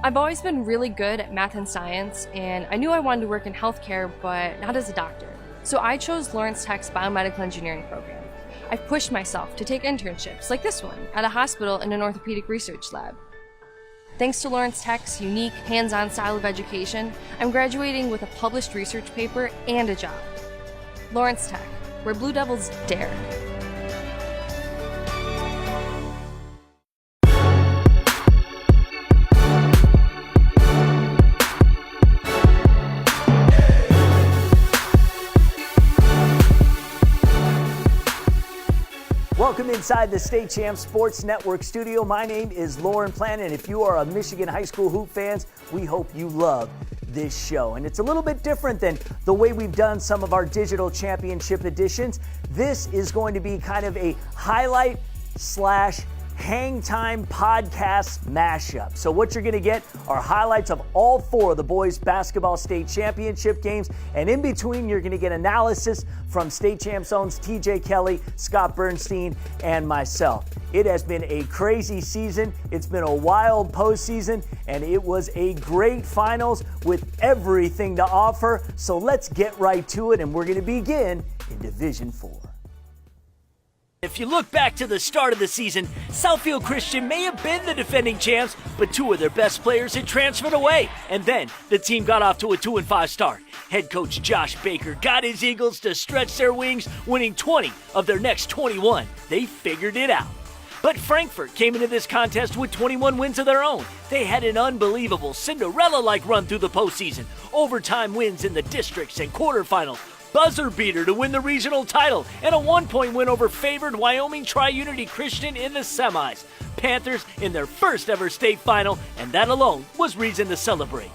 I've always been really good at math and science, and I knew I wanted to work in healthcare, but not as a doctor. So I chose Lawrence Tech's biomedical engineering program. I've pushed myself to take internships, like this one, at a hospital in an orthopedic research lab. Thanks to Lawrence Tech's unique, hands-on style of education, I'm graduating with a published research paper and a job. Lawrence Tech, where Blue Devils dare. Welcome inside the State Champs Sports Network studio. My name is Lorne Plant, and if you are a Michigan high school hoop fans, we hope you love this show. And it's a little bit different than the way we've done some of our digital championship editions. This is going to be kind of a highlight / HangTime podcast mashup. So what you're going to get are highlights of all 4 of the boys basketball state championship games, and in between you're going to get analysis from State Champs Zone's TJ Kelley, Scott Burnstein, and myself. It has been a crazy season. It's been a wild postseason, and it was a great finals with everything to offer. So let's get right to it, and we're going to begin in Division 4. If you look back to the start of the season, Southfield Christian may have been the defending champs, but 2 of their best players had transferred away. And then the team got off to a 2-5 start. Head coach Josh Baker got his Eagles to stretch their wings, winning 20 of their next 21. They figured it out. But Frankfort came into this contest with 21 wins of their own. They had an unbelievable Cinderella-like run through the postseason. Overtime wins in the districts and quarterfinals. Buzzer beater to win the regional title, and a 1-point win over favored Wyoming Tri-Unity Christian in the semis. Panthers in their first ever state final, and that alone was reason to celebrate.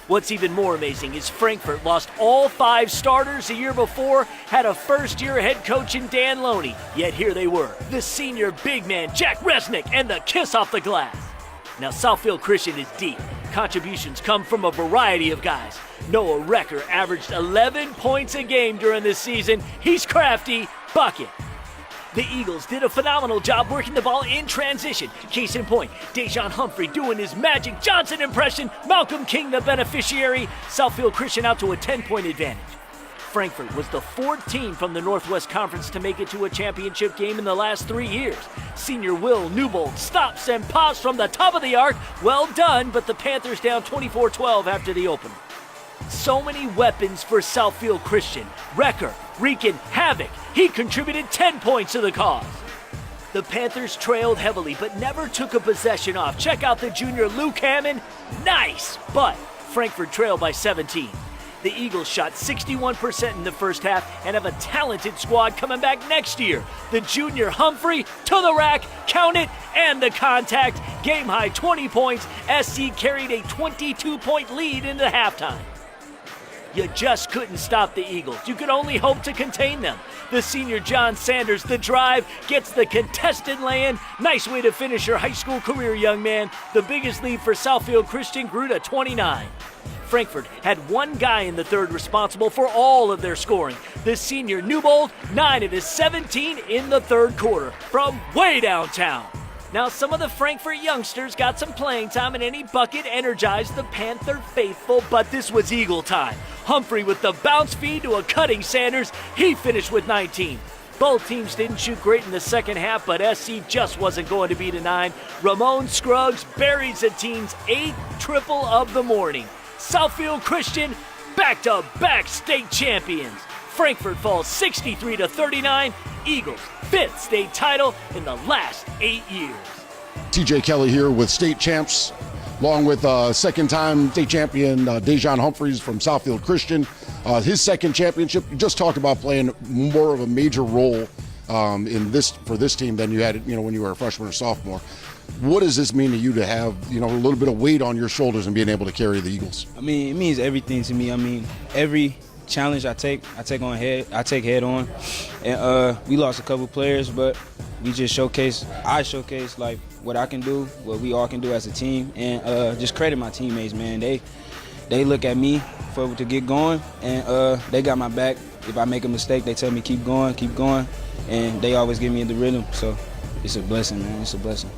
What's even more amazing is Frankfort lost all 5 starters a year before, had a first-year head coach in Dan Loney, yet here they were, the senior big man Jack Resnick and the kiss off the glass. Now Southfield Christian is deep. Contributions come from a variety of guys. Noah Recker averaged 11 points a game during this season. He's crafty, bucket. The Eagles did a phenomenal job working the ball in transition. Case in point, Dejon Humphrey doing his Magic Johnson impression. Malcolm King the beneficiary. Southfield Christian out to a 10-point advantage. Frankfort was the 4th team from the Northwest Conference to make it to a championship game in the last 3 years. Senior Will Newbold stops and pops from the top of the arc. Well done, but the Panthers down 24-12 after the opener. So many weapons for Southfield Christian. Recker wreaking havoc. He contributed 10 points to the cause. The Panthers trailed heavily but never took a possession off. Check out the junior Luke Hammond. Nice! But Frankfort trailed by 17. The Eagles shot 61% in the first half and have a talented squad coming back next year. The junior Humphrey to the rack, count it, and the contact. Game high 20 points. SC carried a 22-point lead into halftime. You just couldn't stop the Eagles. You could only hope to contain them. The senior John Sanders, the drive, gets the contested lay-in. Nice way to finish your high school career, young man. The biggest lead for Southfield Christian grew to 29. Frankfort had 1 guy in the third responsible for all of their scoring. The senior Newbold, 9 of his 17 in the third quarter from way downtown. Now, some of the Frankfort youngsters got some playing time, and any bucket energized the Panther faithful, but this was Eagle time. Humphrey with the bounce feed to a cutting Sanders. He finished with 19. Both teams didn't shoot great in the second half, but SC just wasn't going to be denied. Ramon Scruggs buries the team's 8th triple of the morning. Southfield Christian, back-to-back state champions. Frankfort falls 63-39. Eagles, 5th state title in the last 8 years. TJ Kelley here with State Champs, along with second-time state champion Dejon Humphreys from Southfield Christian. His second championship. You just talked about playing more of a major role for this team than you had, when you were a freshman or sophomore. What does this mean to you to have, a little bit of weight on your shoulders and being able to carry the Eagles? It means everything to me. Every challenge I take head on. And we lost a couple players, but I showcase like what I can do, what we all can do as a team, and just credit my teammates, man. They look at me to get going, and they got my back. If I make a mistake, they tell me keep going, and they always give me the rhythm. So it's a blessing, man. It's a blessing.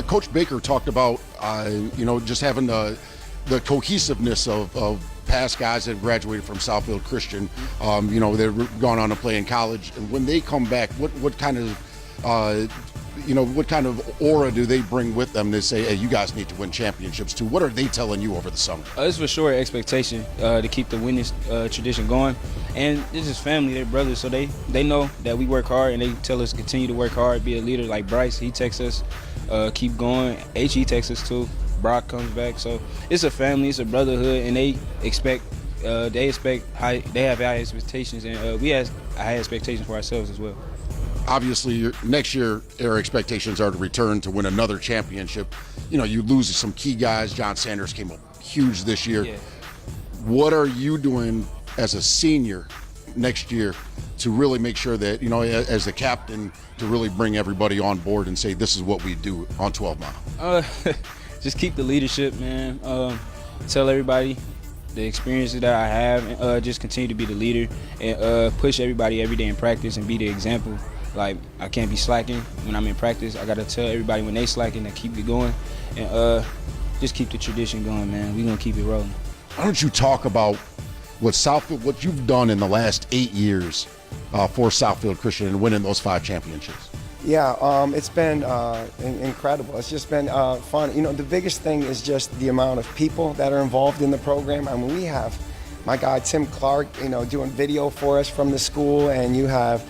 Coach Baker talked about, just having the cohesiveness of past guys that graduated from Southfield Christian. They've gone on to play in college, and when they come back, what kind of aura do they bring with them? They say, hey, you guys need to win championships too. What are they telling you over the summer? It's for sure expectation to keep the winning tradition going. And this is family, they're brothers, so they know that we work hard, and they tell us to continue to work hard, be a leader. Like Bryce, he texts us, keep going. He texts us too. Brock comes back. So it's a family, it's a brotherhood, and they have high expectations, and we have high expectations for ourselves as well. Obviously, next year, our expectations are to return to win another championship. You lose some key guys. John Sanders came up huge this year. Yeah. What are you doing as a senior next year to really make sure that, as the captain, to really bring everybody on board and say, this is what we do on 12 Mile? Just keep the leadership, man. Tell everybody the experiences that I have, and just continue to be the leader, and push everybody every day in practice and be the example. Like, I can't be slacking when I'm in practice. I got to tell everybody when they slacking to keep it going, and just keep the tradition going, man. We're going to keep it rolling. Why don't you talk about what you've done in the last 8 years for Southfield Christian and winning those 5 championships? Yeah, it's been incredible. It's just been fun. The biggest thing is just the amount of people that are involved in the program. I mean, we have my guy Tim Clark, doing video for us from the school, and you have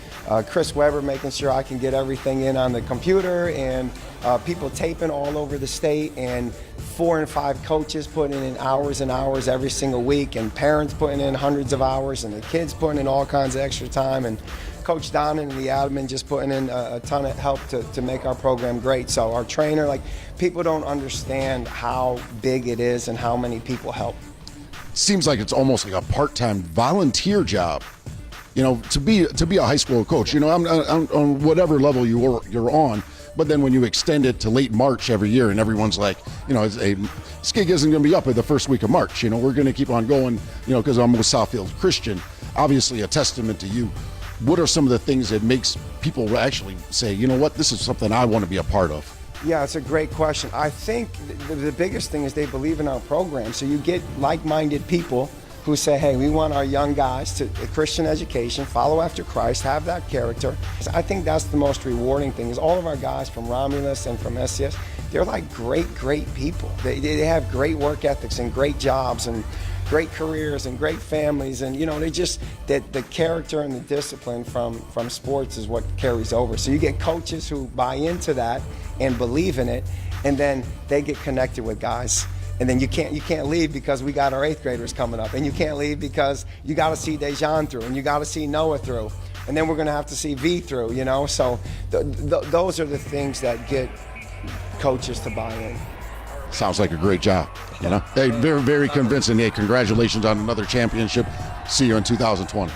Chris Weber making sure I can get everything in on the computer, and people taping all over the state, and 4 and 5 coaches putting in hours and hours every single week, and parents putting in hundreds of hours, and the kids putting in all kinds of extra time, and Coach Don and the admin just putting in a ton of help to make our program great. So our trainer, people don't understand how big it is and how many people help. Seems like it's almost like a part-time volunteer job, to be a high school coach. I'm on whatever level you're on, but then when you extend it to late March every year, and everyone's like, this gig isn't going to be up at the first week of March. We're going to keep on going, because I'm with Southfield Christian. Obviously, a testament to you. What are some of the things that makes people actually say, this is something I want to be a part of? Yeah, it's a great question. I think the biggest thing is they believe in our program. So you get like-minded people who say, hey, we want our young guys to a Christian education, follow after Christ, have that character. I think that's the most rewarding thing, is all of our guys from Romulus and from SCS, they're like great people. They have great work ethics and great jobs and great careers and great families, and they just, that the character and the discipline from sports is what carries over. So you get coaches who buy into that and believe in it, and then they get connected with guys. And then you can't leave because we got our 8th graders coming up, and you can't leave because you got to see Dejan through, and you got to see Noah through, and then we're going to have to see V through. So those are the things that get coaches to buy in. Sounds like a great job. Hey, very, very convincing. Hey, congratulations on another championship. See you in 2020.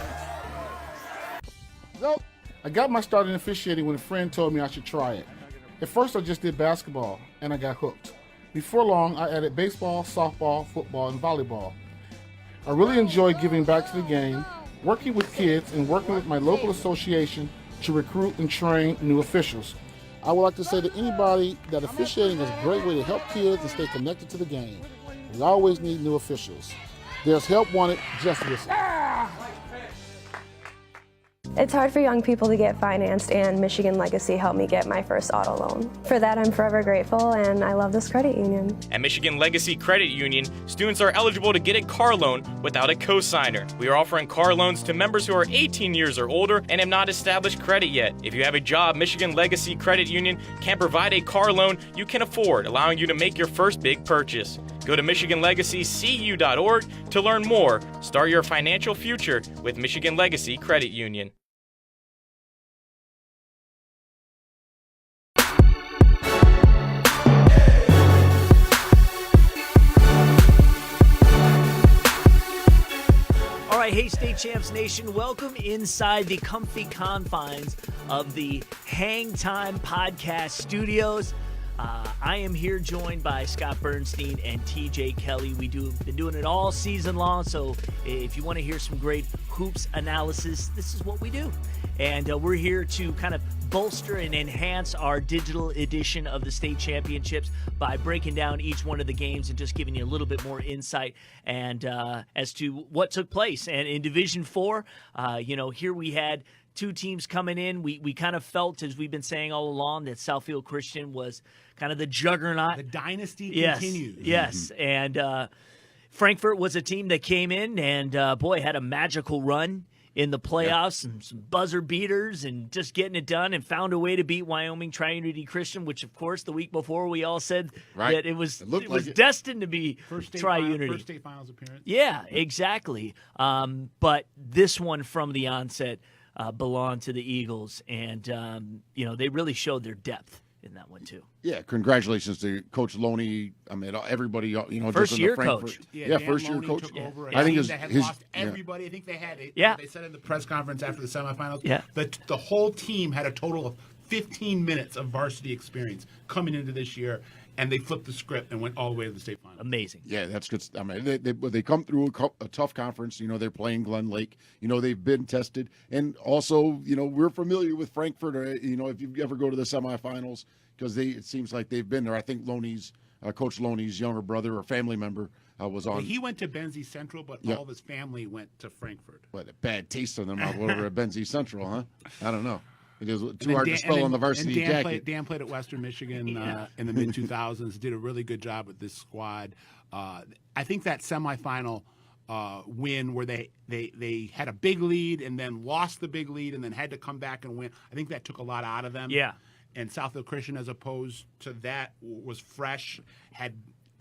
So, I got my start in officiating when a friend told me I should try it. At first, I just did basketball, and I got hooked. Before long, I added baseball, softball, football, and volleyball. I really enjoy giving back to the game, working with kids, and working with my local association to recruit and train new officials. I would like to say to anybody that officiating is a great way to help kids and stay connected to the game. We always need new officials. There's help wanted, just listen. It's hard for young people to get financed, and Michigan Legacy helped me get my first auto loan. For that, I'm forever grateful, and I love this credit union. At Michigan Legacy Credit Union, students are eligible to get a car loan without a cosigner. We are offering car loans to members who are 18 years or older and have not established credit yet. If you have a job, Michigan Legacy Credit Union can provide a car loan you can afford, allowing you to make your first big purchase. Go to MichiganLegacyCU.org to learn more. Start your financial future with Michigan Legacy Credit Union. All right, hey, State Champs Nation, welcome inside the comfy confines of the HangTime podcast studios. I am here joined by Scott Burnstein and TJ Kelley. We've been doing it all season long, so if you want to hear some great hoops analysis, this is what we do. And we're here to kind of bolster and enhance our digital edition of the state championships by breaking down each one of the games and just giving you a little bit more insight and as to what took place. And in Division 4, here we had two teams coming in. We kind of felt, as we've been saying all along, that Southfield Christian was kind of the juggernaut. The dynasty continues. Yes, and Frankfort was a team that came in and, had a magical run in the playoffs and some buzzer beaters and just getting it done and found a way to beat Wyoming Tri-Unity Christian, which, of course, the week before we all said that it was destined to be Tri-Unity. First state finals appearance. Yeah, exactly. But this one from the onset belonged to the Eagles, and, they really showed their depth in that one too. Yeah, congratulations to Coach Loney. I mean, everybody, first just year in the Frankfurt. Coach. First year Loney coach. Took over I think that had lost everybody. I think they had it. Yeah. They said in the press conference after the semifinals. Yeah. The whole team had a total of 15 minutes of varsity experience coming into this year, and they flipped the script and went all the way to the state final. Amazing. Yeah, that's good. I mean, they come through a tough conference. They're playing Glen Lake. They've been tested, and also, we're familiar with Frankfurt. If you ever go to the semifinals, because it seems like they've been there. I think Coach Loney's younger brother or family member was on. He went to Benzie Central, but all of his family went to Frankfurt. What a bad taste in their mouth over at Benzie Central, huh? I don't know. It is too hard to spell on the varsity jacket. Dan played at Western Michigan in the mid-2000s, did a really good job with this squad. I think that semifinal win where they had a big lead and then lost the big lead and then had to come back and win, I think that took a lot out of them. Yeah. And Southfield Christian, as opposed to that, was fresh, had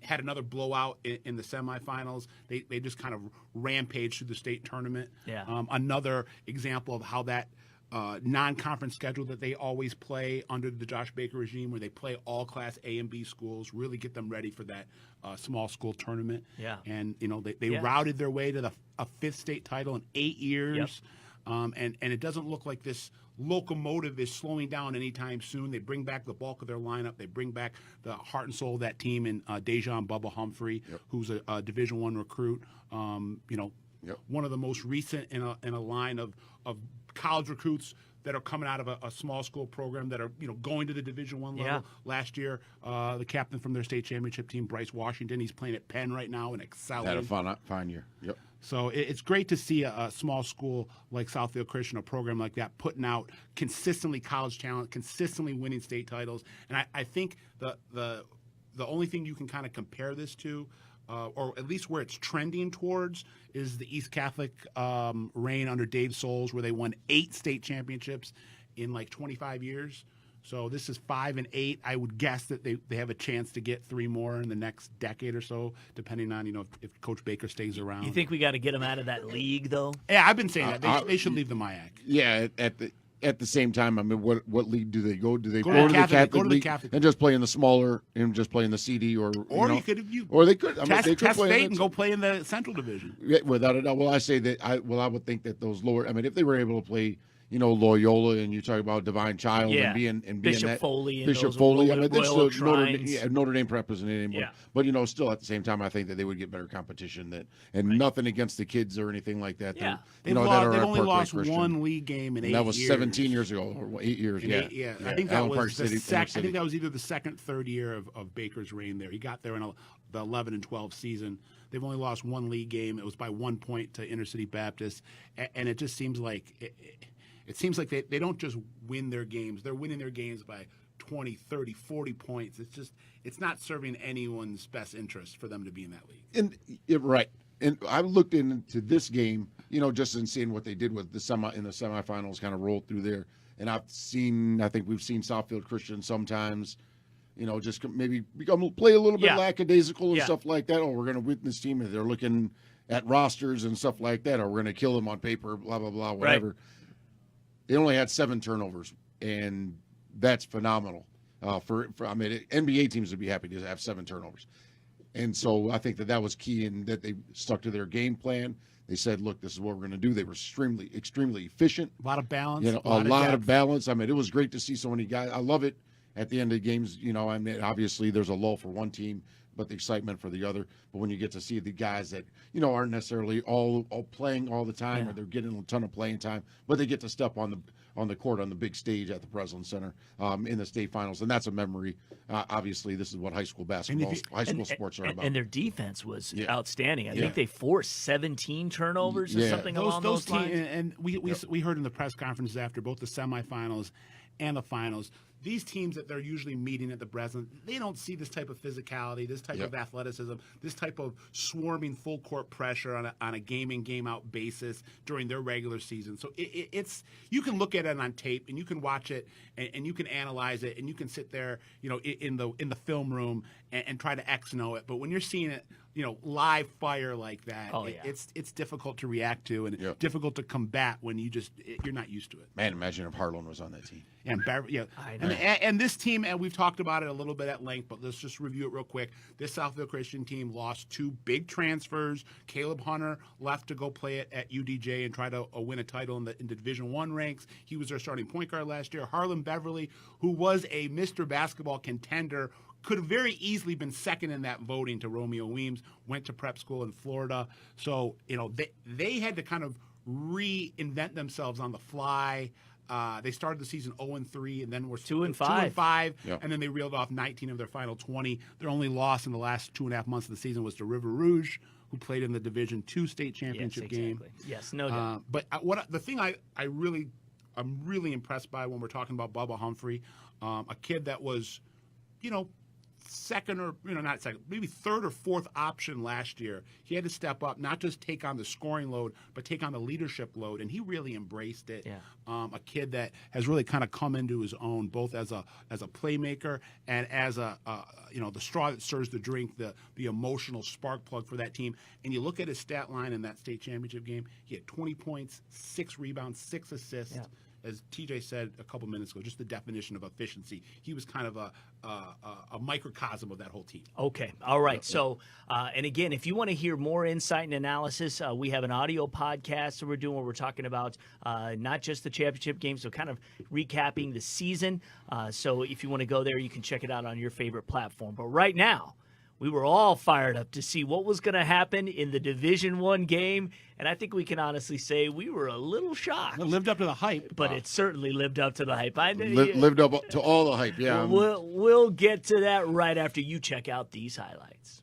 another blowout in the semifinals. They just kind of rampaged through the state tournament. Yeah. Another example of how that non-conference schedule that they always play under the Josh Baker regime, where they play all Class A and B schools, really get them ready for that small school tournament. Yeah. And they routed their way to a fifth state title in 8 years. Yep. And it doesn't look like this locomotive is slowing down anytime soon. They bring back the bulk of their lineup. They bring back the heart and soul of that team in Dejan Bubba Humphrey, who's a Division I recruit. One of the most recent in a line of college recruits that are coming out of a small school program that are going to the Division I level. Yeah. Last year, the captain from their state championship team, Bryce Washington, he's playing at Penn right now and excelling. Had a fine year. Yep. So it's great to see a small school like Southfield Christian, a program like that, putting out consistently college talent, consistently winning state titles. And I think the only thing you can kind of compare this to, or at least where it's trending towards, is the East Catholic reign under Dave Souls, where they won 8 state championships in like 25 years. So this is 5 and 8. I would guess that they have a chance to get 3 more in the next decade or so, depending on if Coach Baker stays around. You think we got to get them out of that league, though? Yeah, I've been saying that they should leave the MIAC. Yeah, at the same time, I mean, what league do they go? Do they go to the Catholic League Catholic and just play in the smaller and just play in the CD or they could test fate and go play in the Central Division. Yeah, without a doubt. Well, I say that I would think that those lower. I mean, if they were able to play, Loyola, and you talk about Divine Child and being Bishop that, Foley, Bishop Foley. I mean, that's Royal still Notre Dame represented anymore. Yeah. But still at the same time, I think that they would get better competition. Nothing against the kids or anything like that. Yeah. They've only lost one league game in 8 years. That was 17 years ago, or 8 years. Yeah. I think that was I think that was either the second, third year of Baker's reign there. He got there in the 11 and 12 season. They've only lost one league game. It was by 1 point to Intercity Baptist, and it just seems like it seems like they don't just win their games. They're winning their games by 20, 30, 40 points. It's not serving anyone's best interest for them to be in that league. And right. And I looked into this game, just in seeing what they did with the semifinals, kind of rolled through there. And I think we've seen Southfield Christian sometimes, just maybe play a little bit lackadaisical and stuff like that. Oh, we're going to win this team. And they're looking at rosters and stuff like that. Or we're going to kill them on paper, blah, blah, blah, whatever. Right. They only had 7 turnovers, and that's phenomenal. NBA teams would be happy to have 7 turnovers. And so I think that was key in that they stuck to their game plan. They said, look, this is what we're going to do. They were extremely efficient. A lot of balance. A lot of balance. I mean, it was great to see so many guys. I love it. at the end of the games, you know, I mean, obviously there's a lull for one team, but the excitement for the other. But when you get to see the guys that, you know, aren't necessarily all playing all the time, or they're getting a ton of playing time, but they get to step on the court on the big stage at the Breslin Center in the state finals, and that's a memory. Obviously, this is what high school basketball, sports are about. And their defense was outstanding. I think they forced 17 turnovers or something along those lines. And we heard in the press conferences after both the semifinals and the finals, these teams that they're usually meeting at the Breslin, they don't see this type of physicality, this type of athleticism, this type of swarming full court pressure on a game in, game out basis during their regular season. So it's you can look at it on tape and you can watch it and you can analyze it and you can sit there, you know, in the film room and try to X-know it. But when you're seeing it, you know, live fire like that, it's difficult to react to and difficult to combat when you're not used to it. Man, imagine if Harlan was on that team. And and this team, and we've talked about it a little bit at length, but let's just review it real quick. This Southfield Christian team lost 2 big transfers. Caleb Hunter left to go play at UDJ and try to win a title in the Division I ranks. He was their starting point guard last year. Harlan Beverly, who was a Mr. Basketball contender, could have very easily been second in that voting to Romeo Weems, went to prep school in Florida. So, you know, they had to kind of reinvent themselves on the fly. They started the season 0-3 and then were 2-5. And then they reeled off 19 of their final 20. Their only loss in the last 2.5 months of the season was to River Rouge, who played in the Division II state championship game. Yes, no doubt. But the thing I'm really impressed by when we're talking about Bubba Humphrey, a kid that was, you know, second or, you know, not second, maybe third or fourth option last year. He had to step up, not just take on the scoring load, but take on the leadership load, and he really embraced it. A kid that has really kind of come into his own, both as a playmaker and as the straw that stirs the drink, the emotional spark plug for that team. And you look at his stat line in that state championship game, he had 20 points, 6 rebounds, 6 assists. As TJ said a couple minutes ago, just the definition of efficiency. He was kind of a microcosm of that whole team. Okay. All right. So, and again, if you want to hear more insight and analysis, we have an audio podcast that we're doing where we're talking about not just the championship game, so kind of recapping the season. So if you want to go there, you can check it out on your favorite platform. But right now, we were all fired up to see what was going to happen in the Division I game, and I think we can honestly say we were a little shocked. It lived up to the hype. But it certainly lived up to the hype. Lived up to all the hype, yeah. We'll get to that right after you check out these highlights.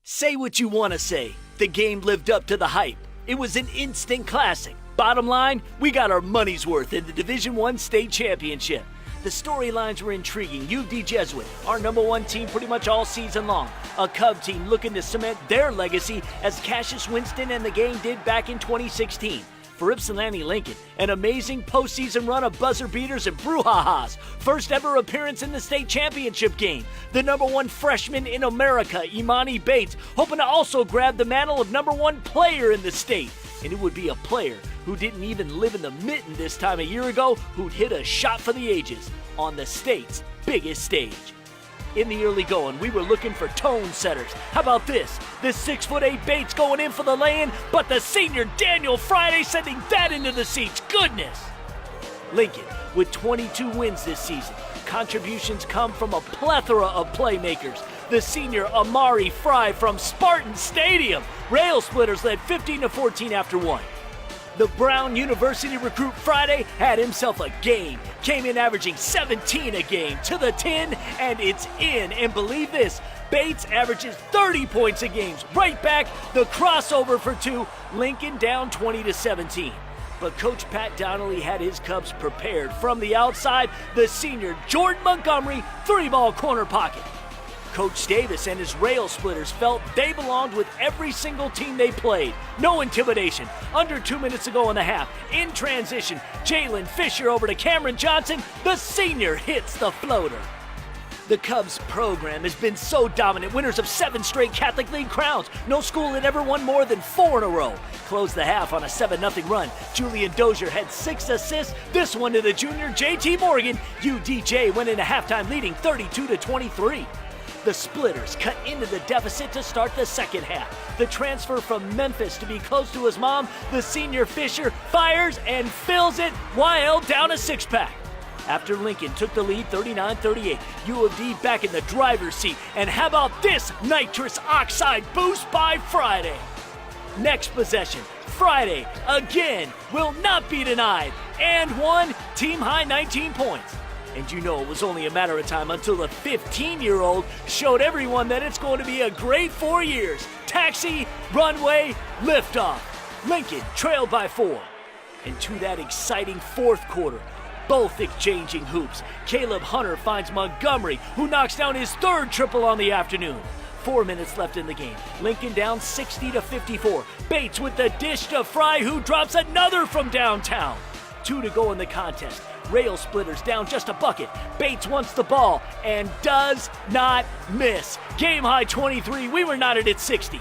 Say what you want to say. The game lived up to the hype. It was an instant classic. Bottom line, we got our money's worth in the Division I state championship. The storylines were intriguing. UD Jesuit, our #1 team pretty much all season long. A Cub team looking to cement their legacy as Cassius Winston and the gang did back in 2016. For Ypsilanti Lincoln, an amazing postseason run of buzzer beaters and brouhahas. First ever appearance in the state championship game. The #1 freshman in America, Imani Bates, hoping to also grab the mantle of #1 player in the state. And it would be a player who didn't even live in the mitten this time a year ago, who'd hit a shot for the ages on the state's biggest stage. In the early going, we were looking for tone setters. How about this? The 6'8" Bates going in for the lay-in, but the senior Daniel Friday sending that into the seats. Goodness! Lincoln with 22 wins this season. Contributions come from a plethora of playmakers. The senior Amari Fry from Spartan Stadium. Rail Splitters led 15-14 after 1. The Brown University recruit Friday had himself a game. Came in averaging 17 a game to the 10, and it's in. And believe this, Bates averages 30 points a game. Right back, the crossover for 2. Lincoln down 20-17. But Coach Pat Donnelly had his Cubs prepared. From the outside, the senior Jordan Montgomery, 3-ball corner pocket. Coach Davis and his Rail Splitters felt they belonged with every single team they played. No intimidation. Under 2 minutes to go in the half. In transition, Jalen Fisher over to Cameron Johnson. The senior hits the floater. The Cubs program has been so dominant, winners of 7 straight Catholic League crowns. No school had ever won more than 4 in a row. Closed the half on a 7-0 run. Julian Dozier had 6 assists. This one to the junior JT Morgan. UDJ went into halftime leading 32-23. The Splitters cut into the deficit to start the second half. The transfer from Memphis to be close to his mom, the senior Fisher fires and fills it wild down a 6-pack. after Lincoln took the lead 39-38. U of D back in the driver's seat. And how about this nitrous oxide boost by Friday? Next possession, Friday again will not be denied. And one, team high 19 points. And you know it was only a matter of time until the 15-year-old showed everyone that it's going to be a great 4 years. Taxi, runway, liftoff. Lincoln trailed by 4. And to that exciting fourth quarter, both exchanging hoops. Caleb Hunter finds Montgomery, who knocks down his third triple on the afternoon. 4 minutes left in the game. Lincoln down 60-54. Bates with the dish to Fry, who drops another from downtown. 2 to go in the contest. Rail splitters down just a bucket. Bates wants the ball and does not miss. Game high 23. We were knotted at 60.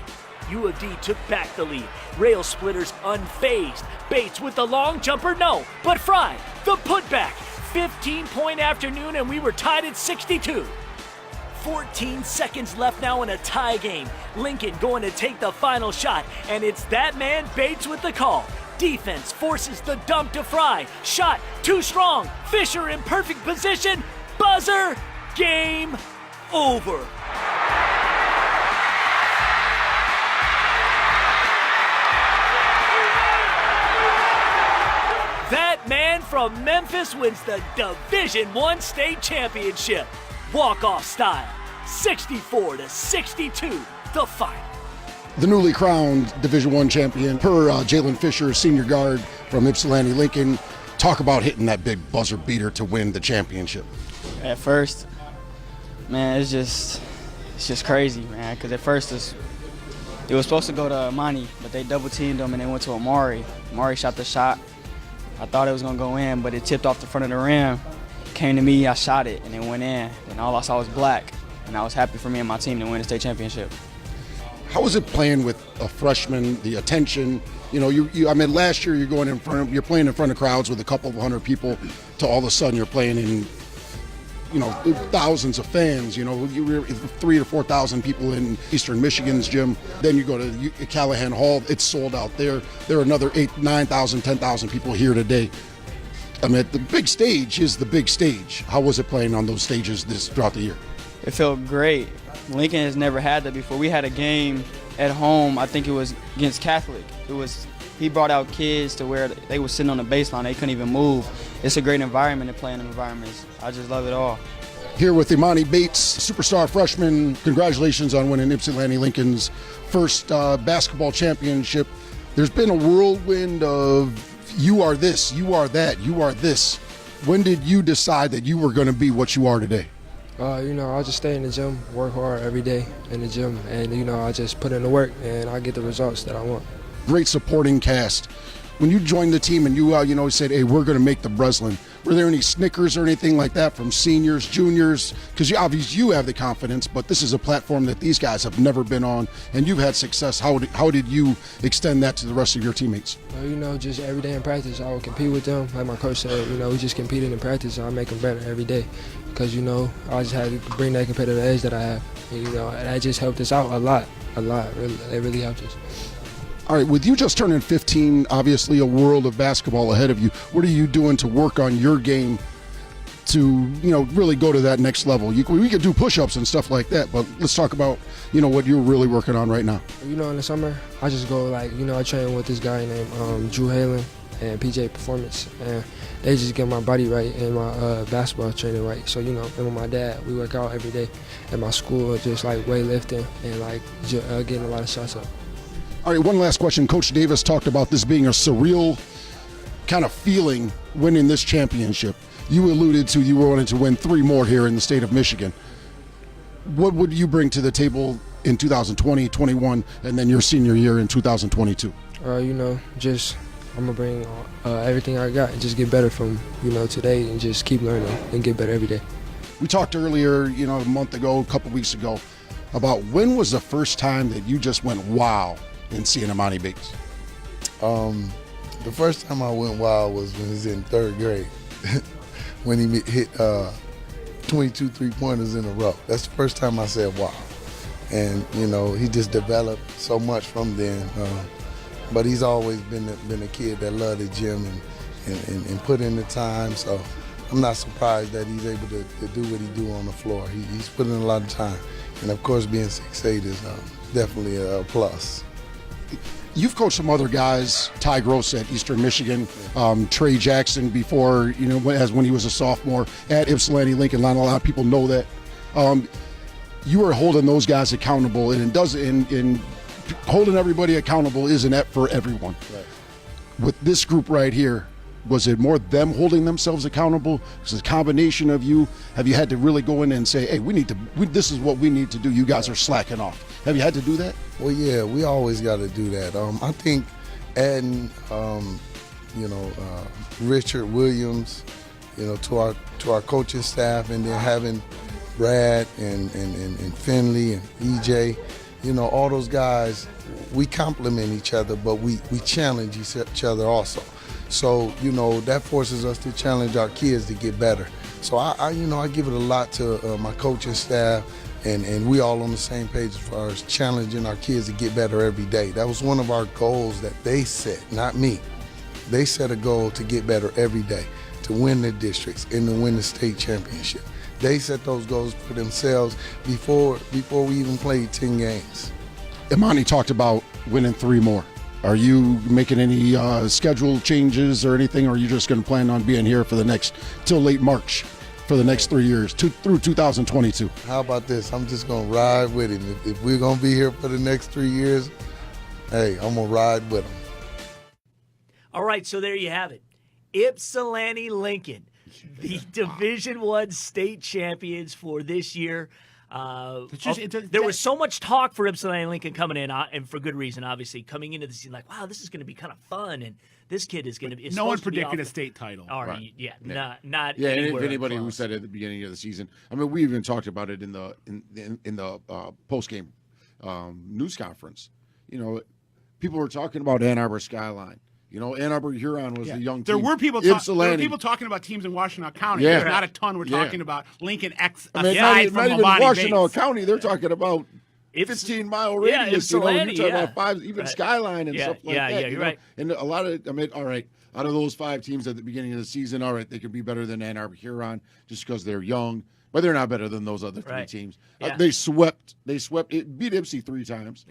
U of D took back the lead. Rail splitters unfazed. Bates with the long jumper, no. But Fry, the putback. 15-point afternoon, and we were tied at 62. 14 seconds left now in a tie game. Lincoln going to take the final shot, and it's that man Bates with the call. Defense forces the dump to Fry. Shot too strong. Fisher in perfect position. Buzzer. Game over. That man from Memphis wins the Division I state championship. Walk-off style. 64-62, the final. The newly crowned Division I champion, per Jalen Fisher, senior guard from Ypsilanti Lincoln. Talk about hitting that big buzzer beater to win the championship. At first, man, it's just crazy, man. Because at first it was supposed to go to Amani, but they double teamed him and they went to Amari. Amari shot the shot. I thought it was gonna go in, but it tipped off the front of the rim. Came to me, I shot it, and it went in. And all I saw was black. And I was happy for me and my team to win the state championship. How was it playing with a freshman, the attention? You know, I mean, last year you're playing in front of crowds with a couple of hundred people, to all of a sudden you're playing in, you know, thousands of fans. You know, you were 3,000 to 4,000 people in Eastern Michigan's gym. Then you go to Callahan Hall, it's sold out there. There are another 8,000, 9,000, 10,000 people here today. I mean, the big stage is the big stage. How was it playing on those stages throughout the year? It felt great. Lincoln has never had that before. We had a game at home, I think it was against Catholic. He brought out kids to where they were sitting on the baseline, they couldn't even move. It's a great environment to play in environments. I just love it all. Here with Imani Bates, superstar freshman, congratulations on winning Ypsilanti Lincoln's first basketball championship. There's been a whirlwind of you are this, you are that, you are this. When did you decide that you were going to be what you are today? You know, I just stay in the gym, work hard every day in the gym, and, you know, I just put in the work, and I get the results that I want. Great supporting cast. When you joined the team and you said, hey, we're going to make the Breslin, were there any snickers or anything like that from seniors, juniors? Because obviously you have the confidence, but this is a platform that these guys have never been on, and you've had success. How did you extend that to the rest of your teammates? You know, just every day in practice, I would compete with them. Like my coach said, you know, we just competed in practice, and I make them better every day. Because, you know, I just had to bring that competitive edge that I have. And, you know, that just helped us out a lot. Really, it really helped us. All right, with you just turning 15, obviously a world of basketball ahead of you, what are you doing to work on your game to, you know, really go to that next level? We could do push-ups and stuff like that, but let's talk about, you know, what you're really working on right now. You know, in the summer, I just go, like, you know, I train with this guy named Drew Halen and PJ Performance, and they just get my body right and my basketball training right. So, you know, and with my dad, we work out every day at my school, just like weightlifting and like getting a lot of shots up. All right, one last question. Coach Davis talked about this being a surreal kind of feeling winning this championship. You alluded to you wanted to win 3 more here in the state of Michigan. What would you bring to the table in 2020, 21, and then your senior year in 2022? You know, just I'm going to bring everything I got and just get better from, you know, today and just keep learning and get better every day. We talked earlier, you know, a month ago, a couple weeks ago, about when was the first time that you just went wow in seeing Imani Bates? The first time I went wild was when he was in 3rd grade, when he hit 22 three-pointers in a row. That's the first time I said wow. And, you know, he just developed so much from then. But he's always been a kid that loved the gym and put in the time. So I'm not surprised that he's able to do what he do on the floor. He's putting in a lot of time. And, of course, being 6'8" is definitely a plus. You've coached some other guys, Ty Gross at Eastern Michigan, Trey Jackson before, when he was a sophomore at Ypsilanti Lincoln. Not a lot of people know that. You are holding those guys accountable, and in holding everybody accountable is an app for everyone. Right. With this group right here, was it more them holding themselves accountable? It's a combination of you. Have you had to really go in and say, hey, this is what we need to do. You guys are slacking off. Have you had to do that? Well, yeah, we always got to do that. I think adding, Richard Williams, to our coaching staff, and then having Brad and Finley and EJ, all those guys, we complement each other, but we challenge each other also. So, that forces us to challenge our kids to get better. So I give it a lot to my coaching staff, and we all on the same page as far as challenging our kids to get better every day. That was one of our goals that they set, not me. They set a goal to get better every day, to win the districts and to win the state championship. They set those goals for themselves before we even played 10 games. Imani talked about winning 3 more. Are you making any schedule changes or anything, or are you just going to plan on being here for till late March for the next 3 years, through 2022? How about this? I'm just going to ride with him. If we're going to be here for the next 3 years, hey, I'm going to ride with him. All right, so there you have it. Ypsilanti Lincoln, the Division I state champions for this year. There was so much talk for Ypsilanti Lincoln coming in, and for good reason, obviously, coming into the season, like, wow, this is going to be kind of fun, and this kid is going to be. No one predicted a state title. All right, not. Yeah, and if anywhere anybody close. who said it at the beginning of the season, I mean, we even talked about it in the post game news conference. People were talking about Ann Arbor Skyline. Ann Arbor Huron was the young team. There were people talking about teams in Washtenaw County. Yeah. There's not a ton. We're talking about Lincoln X. I mean, aside not from even Washtenaw County. They're talking about 15-mile radius. Ypsilanti, you're talking about 5, even Skyline and stuff like that. Yeah, you're right. And a lot of, all right, out of those 5 teams at the beginning of the season, all right, they could be better than Ann Arbor Huron just because they're young, but they're not better than those other 3 teams. Yeah. They swept. It beat Ypsi 3 times.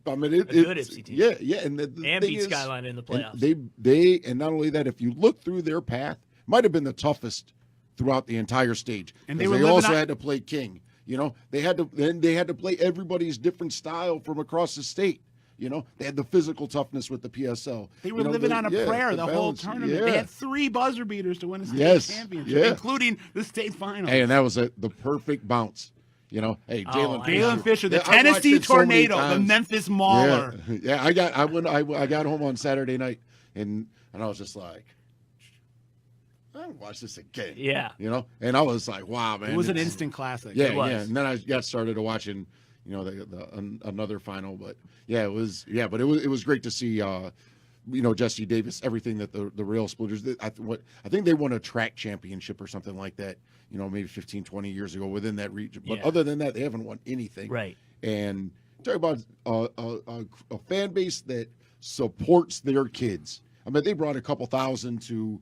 I mean, a good Ypsi team. Yeah, and beat Skyline in the playoffs. They and not only that, if you look through their path, might have been the toughest throughout the entire stage. And they also had to play King. They had to play everybody's different style from across the state. They had the physical toughness with the PSL. They were living on a prayer the whole tournament. Yeah. They had 3 buzzer beaters to win a state championship, including the state finals. Hey, and that was the perfect bounce. Hey, Jalen Fisher, the Tennessee Tornado, the Memphis Mauler. Yeah, I got home on Saturday night, and I was just like, I want to watch this again. Yeah. And I was like, wow, man. It was an instant classic. Yeah, yeah. And then I got started watching, another final. But yeah, it was great to see, Jesse Davis, everything that the Rail Splitters did. I think they won a track championship or something like that, maybe 15, 20 years ago within that region. But other than that, they haven't won anything. Right. And talk about a fan base that supports their kids. I mean, they brought a couple thousand to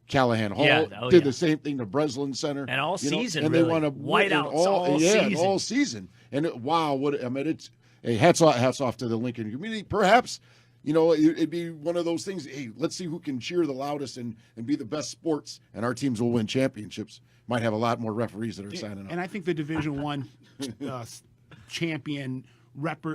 Callahan Hall, did the same thing to Breslin Center. And all season, and really. they won a whiteouts all season. all season. And it's hats off to the Lincoln community. Perhaps, it'd be one of those things, hey, let's see who can cheer the loudest and be the best sports, and our teams will win championships. Might have a lot more referees that are signing up. And I think the Division I champion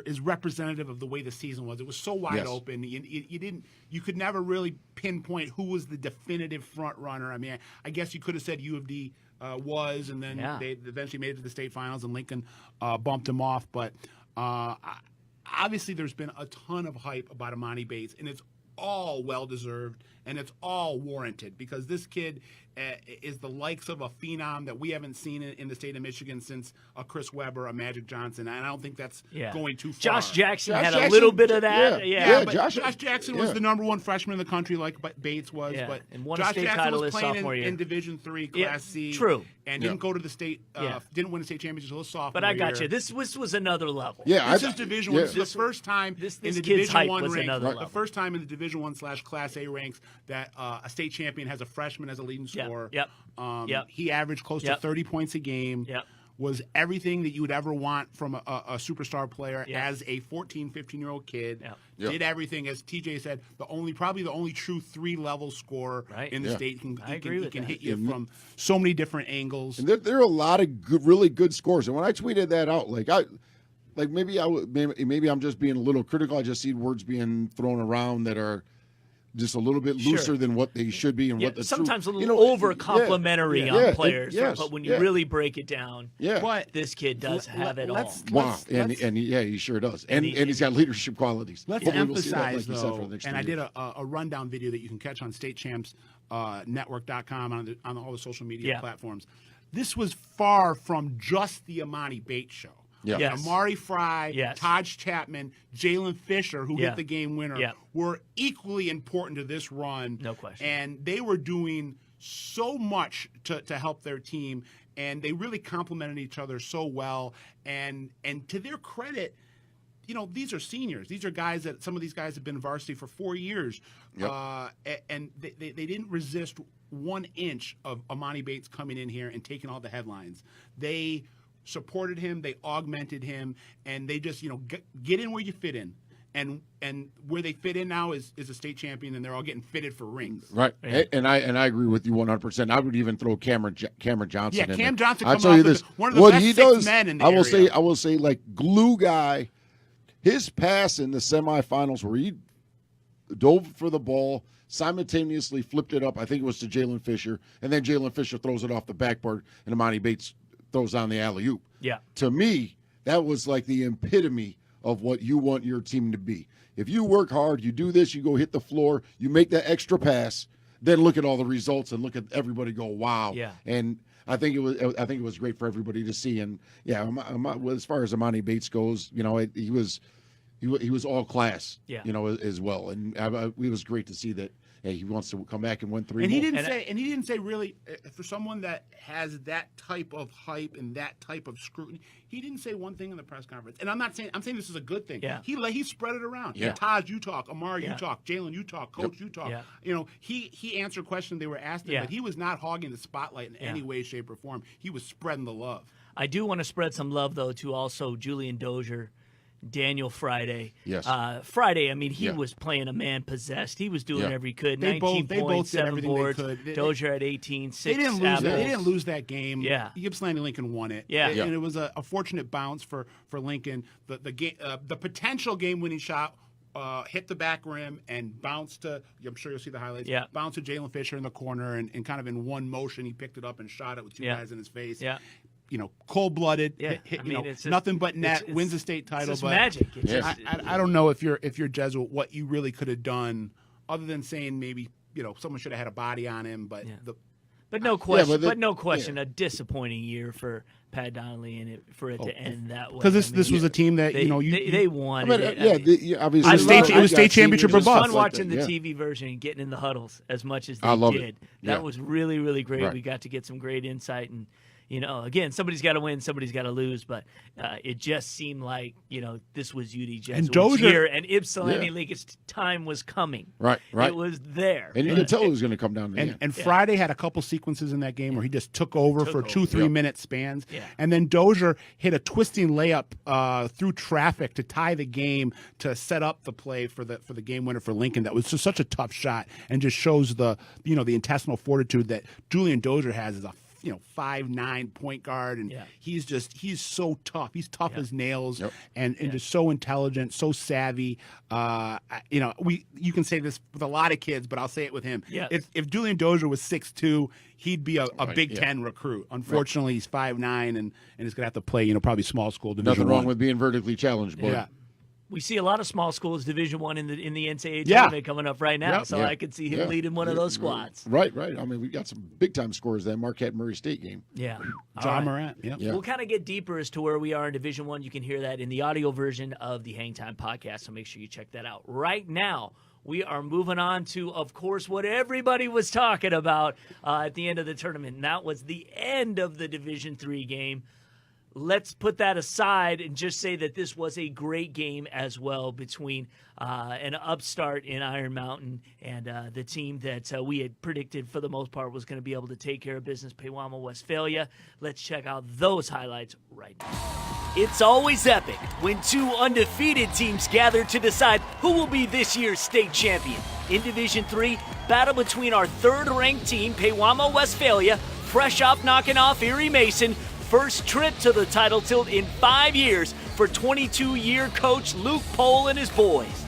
is representative of the way the season was. It was so wide open. You could never really pinpoint who was the definitive front runner. I mean, I guess you could have said U of D was, and then they eventually made it to the state finals, and Lincoln bumped them off. But obviously, there's been a ton of hype about Imani Bates, and it's all well-deserved, and it's all warranted because this kid is the likes of a phenom that we haven't seen in the state of Michigan since a Chris Webber, a Magic Johnson, and I don't think that's going too far. Josh Jackson had a little bit of that. But Josh Jackson was the _1 freshman in the country like Bates was, but and won Josh a state Jackson title was his playing sophomore year. in Division III Class C. True. And didn't go to the state, didn't win a state championship until his sophomore But I got year. you. This was another level. Yeah, this is Division I. This is the first time this in the kid's Division hype I was ranks, another level. the first time in the Division I / Class A ranks that a state champion has a freshman as a leading scorer. score. Yep. He averaged close to 30 points a game. Yep. Was everything that you would ever want from a superstar player as a 14, 15-year-old kid. Yep. Did everything, as TJ said, probably the only true 3-level scorer in the state. He can hit you from so many different angles. And there are a lot of really good scores. And when I tweeted that out, maybe I'm just being a little critical. I just see words being thrown around that are just a little bit looser than what they should be and what the sometimes a little over complimentary on players. Yes, but when you really break it down, but this kid does have it all. He sure does, and he's got leadership qualities. Let's emphasize though, and I did a rundown video that you can catch on StateChampsNetwork.com on all the social media platforms. This was far from just the Amani Bates show. Yeah. Yes. Amari Fry, Taj Chapman, Jalen Fisher, who hit the game winner, were equally important to this run. No question. And they were doing so much to help their team, and they really complemented each other so well. And to their credit, these are seniors. These are guys that some of these guys have been varsity for 4 years. Yep. And they didn't resist 1 inch of Amani Bates coming in here and taking all the headlines. They supported him, they augmented him, and they just get in where you fit in, and where they fit in now is a state champion, and they're all getting fitted for rings. Right, and I agree with you 100%. I would even throw Cameron Johnson. Yeah, in Cam there. Johnson. I'll tell you this: one of the what best he six does, men in the I will area. say, like glue guy. His pass in the semifinals where he dove for the ball, simultaneously flipped it up. I think it was to Jalen Fisher, and then Jalen Fisher throws it off the backboard, and Amani Bates throws down the alley-oop. Yeah. To me, that was like the epitome of what you want your team to be. If you work hard, you do this, you go hit the floor, you make that extra pass, then look at all the results and look at everybody go, wow. Yeah. And I think it was great for everybody to see. And as far as Amani Bates goes, he was all class. Yeah. As well. And it was great to see that. Hey, he wants to come back and win 3 And more. he didn't say really for someone that has that type of hype and that type of scrutiny. He didn't say one thing in the press conference. And I'm saying this is a good thing. Yeah. He spread it around. Yeah. Taj, you talk. Amari, you talk. Jalen, you talk. Coach, you talk. Yeah. He answered questions they were asked him, but he was not hogging the spotlight in any way, shape, or form. He was spreading the love. I do want to spread some love though to also Julian Dozier, Daniel Friday. Yes. Friday, he was playing a man possessed. He was doing every could. They 19 both points, did 7 everything boards. they could. Dozier at 18, 6 They didn't lose that game. Yeah. Ypsilanti Lincoln won it. Yeah. And it was a fortunate bounce for Lincoln. The potential game-winning shot hit the back rim and bounced to, I'm sure you'll see the highlights, bounced to Jalen Fisher in the corner, and kind of in one motion he picked it up and shot it with two guys in his face. Yeah. Cold-blooded, it's nothing but net, wins the state title. It's but magic. I don't know if you're Jesuit, what you really could have done, other than saying maybe someone should have had a body on him. But But no question, a disappointing year for Pat Donnelly and for it to end that way. Because this was a team that they won. Obviously, it was state championship or bust. It was fun bust. watching the TV version and getting in the huddles as much as they did. That was really, really great. Right. We got to get some great insight and. Again, somebody's got to win, somebody's got to lose, but it just seemed like, this was UD Jesuit's year, and Ypsilanti Lincoln's time was coming. Right. It was there. And you could tell it was going to come down to the end. And Friday had a couple sequences in that game where he just took over for 2-3 minute spans. Yeah. And then Dozier hit a twisting layup through traffic to tie the game, to set up the play for the game winner for Lincoln. That was just such a tough shot, and just shows the intestinal fortitude that Julian Dozier has as a 5'9" point guard, and he's so tough. He's tough as nails, and just so intelligent, so savvy. You can say this with a lot of kids, but I'll say it with him. Yeah. If Julian Dozier was 6'2", he'd be a Big Ten recruit. Unfortunately, he's 5'9", and he's gonna have to play probably small school Division Nothing wrong I. with being vertically challenged, boy. Yeah. We see a lot of small schools Division I in the NCAA tournament coming up right now, so I could see him leading one of those squads. Right. We got some big-time scores that Marquette-Murray State game. Yeah. John Morant. Yeah. We'll kind of get deeper as to where we are in Division I. You can hear that in the audio version of the HangTime podcast, so make sure you check that out. Right now, we are moving on to, of course, what everybody was talking about at the end of the tournament, and that was the end of the Division III game. let's put that aside and just say that this was a great game as well between an upstart in Iron Mountain and the team that we had predicted for the most part was going to be able to take care of business, Pewamo Westphalia. Let's check out those highlights right now. It's always epic when two undefeated teams gather to decide who will be this year's state champion. In Division 3, battle between our third-ranked team, Pewamo Westphalia, fresh off knocking off Erie Mason, first trip to the title tilt in 5 years for 22-year coach Luke Pohl and his boys.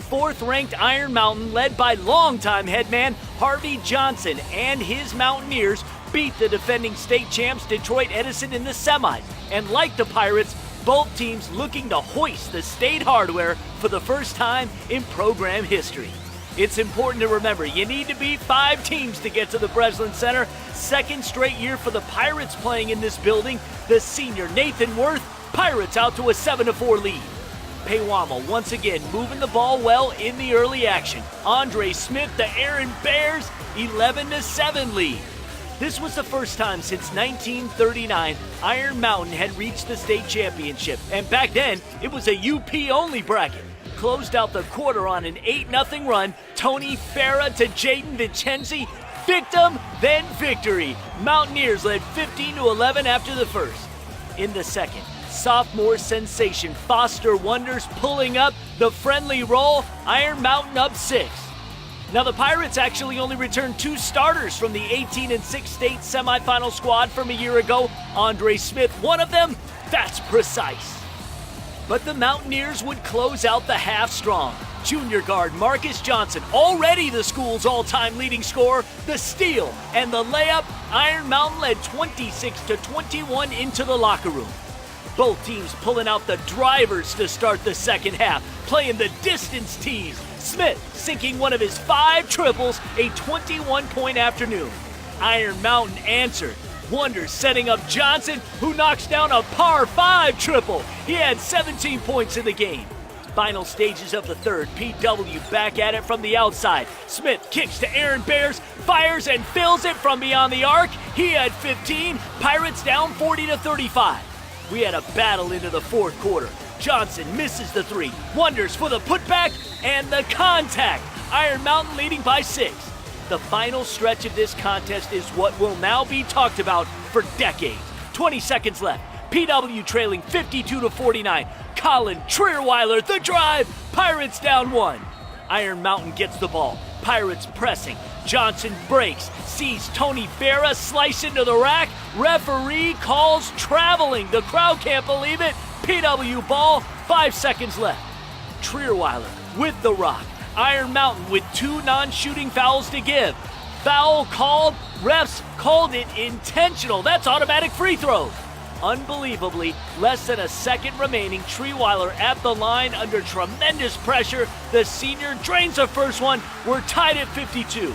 Fourth-ranked Iron Mountain, led by longtime headman Harvey Johnson and his Mountaineers, beat the defending state champs Detroit Edison in the semis. And like the Pirates, both teams looking to hoist the state hardware for the first time in program history. It's important to remember, you need to beat 5 teams to get to the Breslin Center. Second straight year for the Pirates playing in this building. The senior Nathan Worth, Pirates out to a 7-4 lead. Pewamo once again moving the ball well in the early action. Andre Smith, the Aaron Bears, 11-7 lead. This was the first time since 1939 Iron Mountain had reached the state championship, and back then it was a UP-only bracket. Closed out the quarter on an 8-0 run. Tony Farah to Jaden Vincenzi. Victim, then victory. Mountaineers led 15-11 after the first. In the second, sophomore sensation Foster Wonders pulling up the friendly roll. Iron Mountain up 6. Now the Pirates actually only returned 2 starters from the 18-6 state semifinal squad from a year ago. Andre Smith, one of them. That's precise. But the Mountaineers would close out the half strong. Junior guard Marcus Johnson, already the school's all-time leading scorer, the steal and the layup. Iron Mountain led 26-21 into the locker room. Both teams pulling out the drivers to start the second half, playing the distance tease. Smith sinking one of his 5 triples, a 21-point afternoon. Iron Mountain answered. Wonders setting up Johnson, who knocks down a par 5 triple. He had 17 points in the game. Final stages of the third, PW back at it from the outside. Smith kicks to Aaron Bears, fires and fills it from beyond the arc. He had 15, Pirates down 40-35. We had a battle into the fourth quarter. Johnson misses the 3, Wonders for the putback and the contact. Iron Mountain leading by 6. The final stretch of this contest is what will now be talked about for decades. 20 seconds left. PW trailing 52-49. Colin Trierweiler, the drive. Pirates down 1. Iron Mountain gets the ball. Pirates pressing. Johnson breaks. Sees Tony Farah slice into the rack. Referee calls traveling. The crowd can't believe it. PW ball. 5 seconds left. Trierweiler with the rock. Iron Mountain with 2 non-shooting fouls to give. Foul called. Refs called it intentional. That's automatic free throws. Unbelievably, less than a second remaining. Trierweiler at the line under tremendous pressure. The senior drains the first one. We're tied at 52.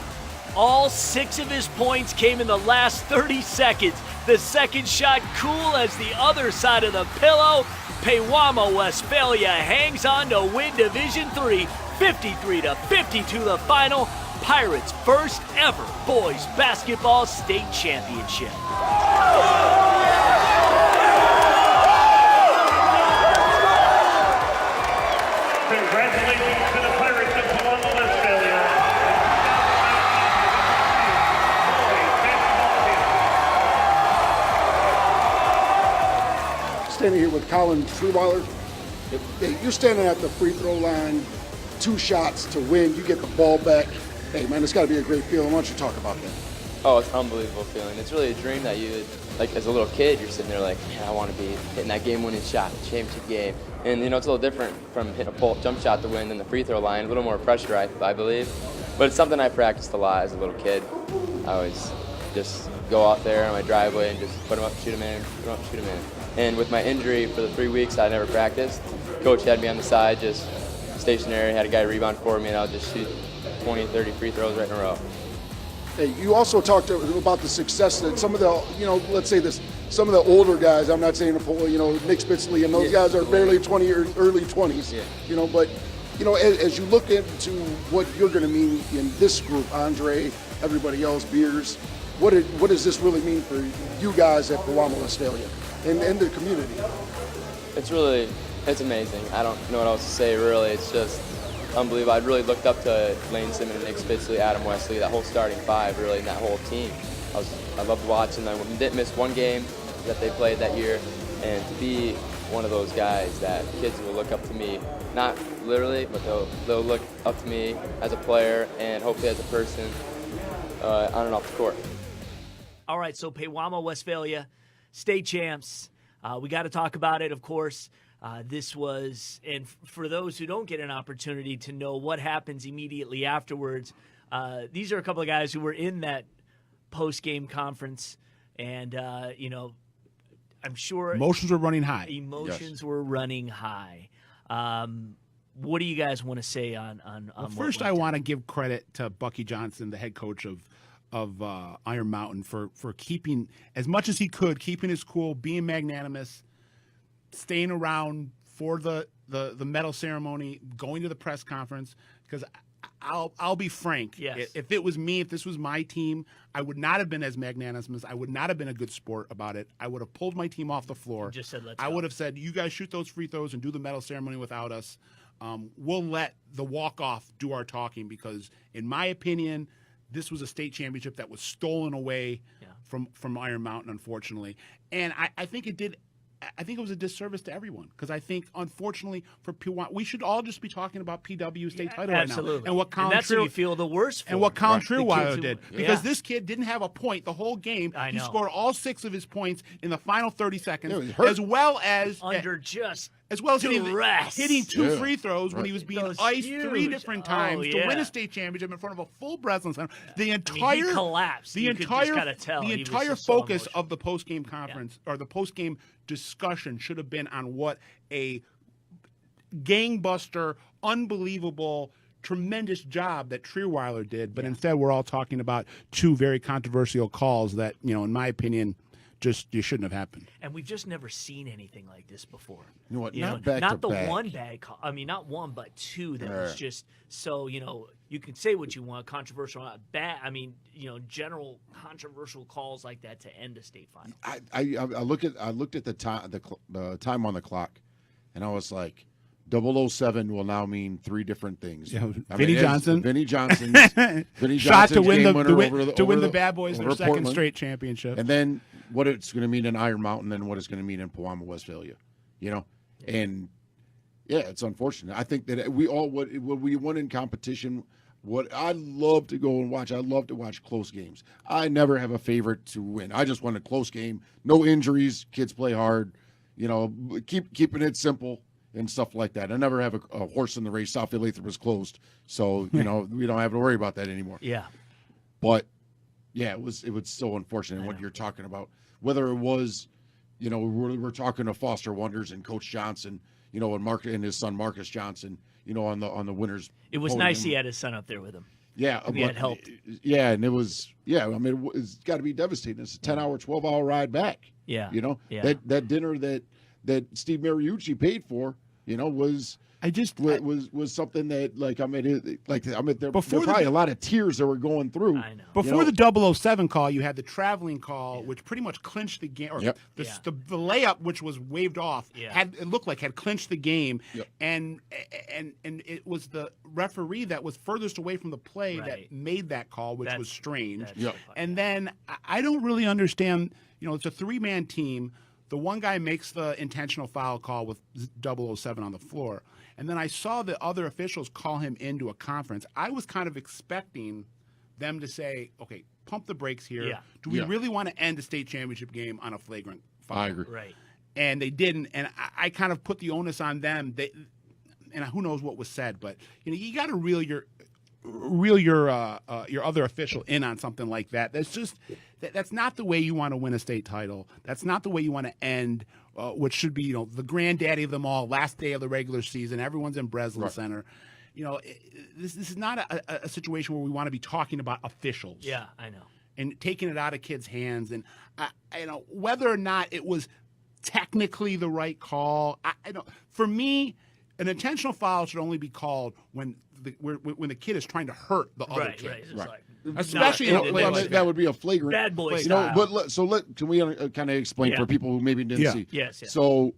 All 6 of his points came in the last 30 seconds. The second shot cool as the other side of the pillow. Pewamo Westphalia hangs on to win Division 3. 53-52 the final. Pirates' first ever boys basketball state championship. Congratulations to the Pirates of Pewamo Westphalia. Standing here with Colin Trierweiler. You're standing at the free throw line, 2 shots to win. You get the ball back. Hey, man, it's got to be a great feeling. Why don't you talk about that? Oh, it's an unbelievable feeling. It's really a dream that you, like, as a little kid, you're sitting there like, yeah, I want to be hitting that game-winning shot, the championship game. And, you know, it's a little different from hitting a pull jump shot to win than the free throw line. A little more pressure, I believe. But it's something I practiced a lot as a little kid. I always just go out there on my driveway and just put them up, shoot them in, put them up, shoot them in. And with my injury for the 3 weeks I never practiced, Coach had me on the side, just stationary, had a guy rebound for me, and I'll just shoot 20, 30 free throws right in a row. Hey, you also talked about the success that some of the, you know, let's say this, some of the older guys, I'm not saying, you know, Nick Spitzley and those guys are barely 20 or early 20s, you know, but, you know, as you look into what you're going to mean in this group, Andre, everybody else, Beers, what does this really mean for you guys at Pewamo Westphalia? in the community? It's amazing. I don't know what else to say, really. It's just unbelievable. I really looked up to Lane Simmons, Nick Spitzley, Adam Wesley, that whole starting five, really, and that whole team. I loved watching them. We didn't miss one game that they played that year, and to be one of those guys that kids will look up to me, not literally, but they'll look up to me as a player and hopefully as a person on and off the court. All right, so Pewaukee, Westphalia, state champs. We got to talk about it, of course. This was, and for those who don't get an opportunity to know what happens immediately afterwards, these are a couple of guys who were in that post-game conference, and, I'm sure emotions were running high. Emotions were running high. What do you guys want to say on well, first, I want to give credit to Bucky Johnson, the head coach of Iron Mountain, for keeping, as much as he could, keeping his cool, being magnanimous, staying around for the medal ceremony, going to the press conference, because I'll be frank. Yes. If it was me, if this was my team, I would not have been as magnanimous. I would not have been a good sport about it. I would have pulled my team off the floor. Just said, let's I go. would have said, you guys shoot those free throws and do the medal ceremony without us. We'll let the walk-off do our talking, because, in my opinion, this was a state championship that was stolen away from Iron Mountain, unfortunately. And I think it did. I think it was a disservice to everyone, because I think, unfortunately, for Pewaukee, we should all just be talking about PW state title right now. Absolutely. And that's what you feel the worst for. And what Colin The Trueweiler kids who- did. Yeah. Because this kid didn't have a point the whole game. I He know. scored all 6 of his points in the final 30 seconds, Yeah, he was hurt. as well as duress. hitting 2 Yeah. free throws when Right. he was being Those iced huge. 3 different times to win yeah. a state championship in front of a full Breslin Center. The he entire collapsed. The You could just entire kinda tell the he was entire just so focus emotional. of the post game conference or the post game discussion should have been on what a gangbuster, unbelievable, tremendous job that Trueweiler did. But instead, we're all talking about 2 very controversial calls that, in my opinion, just you shouldn't have happened. And we've just never seen anything like this before. You know what? You Not know, back not to the back. one bad call. I mean, not one, but 2 that was Yeah. just so. You can say what you want, controversial, not bad. I mean, general controversial calls like that to end a state final. I looked at the time on the clock, and I was like, 007 will now mean 3 different things. Yeah, I Vinnie mean, Johnson. Vinnie Johnson's Shot to win game winner to win over the Bad Boys their over second Portland. straight championship. And then what it's going to mean in Iron Mountain, and what it's going to mean in Pewaukee, Westphalia. And yeah, it's unfortunate. I think that we all what we won in competition. What I love to go and watch, I love to watch close games. I never have a favorite to win. I just want a close game, no injuries, kids play hard, keeping it simple and stuff like that. I never have a horse in the race. Southfield Lathrop was closed, so we don't have to worry about that anymore. Yeah, but yeah, it was so unfortunate what you're talking about. Whether it was, we're talking to Foster Wonders and Coach Johnson, and his son Marcus Johnson, on the winners. It was podium. nice he had his son up there with him. Yeah, he had helped. Yeah, and it was. Yeah, I mean, it's got to be devastating. It's a 10-hour, 12-hour ride back. Yeah, Yeah. That dinner that Steve Mariucci paid for, was something that there were probably a lot of tears that were going through. I know. Before the 007 call, you had the traveling call, which pretty much clinched the game. Or the layup, which was waved off, had clinched the game, and it was the referee that was furthest away from the play that made that call, which was strange. And then I don't really understand. It's a 3-man team. The one guy makes the intentional foul call with 007 on the floor. And then I saw the other officials call him into a conference. I was kind of expecting them to say, okay, pump the brakes here. Yeah. Do we really want to end a state championship game on a flagrant foul? I agree. Right. And they didn't. And I kind of put the onus on them. And who knows what was said, but you got to reel your other official in on something like that. That's not the way you want to win a state title. That's not the way you want to end what should be the granddaddy of them all. Last day of the regular season, everyone's in Breslin Center. This is not a situation where we want to be talking about officials. Yeah, I know. And taking it out of kids' hands, and whether or not it was technically the right call. For me, an intentional foul should only be called when the kid is trying to hurt the other kid. Right. It's like Especially No, in it- a it- place it- that would be a flagrant. Bad boy You know, style. but can we kind of explain Yeah. for people who maybe didn't Yeah. see? Yes, yes. So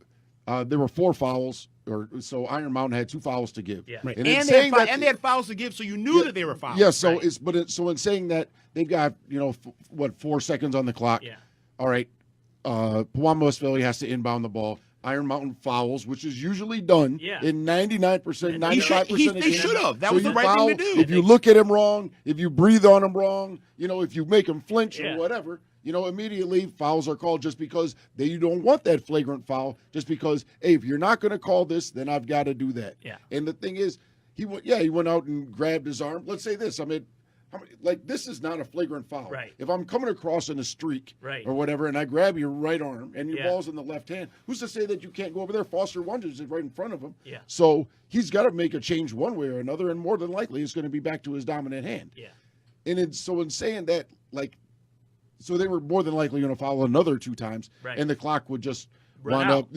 there were 4 fouls, so Iron Mountain had 2 fouls to give. Yeah. Right. And, And, it's they saying had, that and they had fouls to give, so you knew that they were fouls. Yeah, so Right. so in saying that they've got 4 seconds on the clock. Yeah. All right. Pewamo West Philly has to inbound the ball. Iron Mountain fouls, which is usually done Yeah. in 99%, 95% of They games. should have. That So was the you right foul thing to do. If you look at him wrong, if you breathe on him wrong, if you make him flinch Yeah. or whatever, immediately fouls are called just because you don't want that flagrant foul, just because, hey, if you're not going to call this, then I've got to do that. Yeah. And the thing is, he went out and grabbed his arm. Let's say this. This is not a flagrant foul. Right. If I'm coming across in a streak Right. or whatever, and I grab your right arm and your Yeah. ball's in the left hand, who's to say that you can't go over there? Foster Wonders is right in front of him. Yeah. So he's got to make a change one way or another, and more than likely, it's going to be back to his dominant hand. Yeah. And in saying that, so they were more than likely going to foul another 2 times, Right. and the clock would just Run out.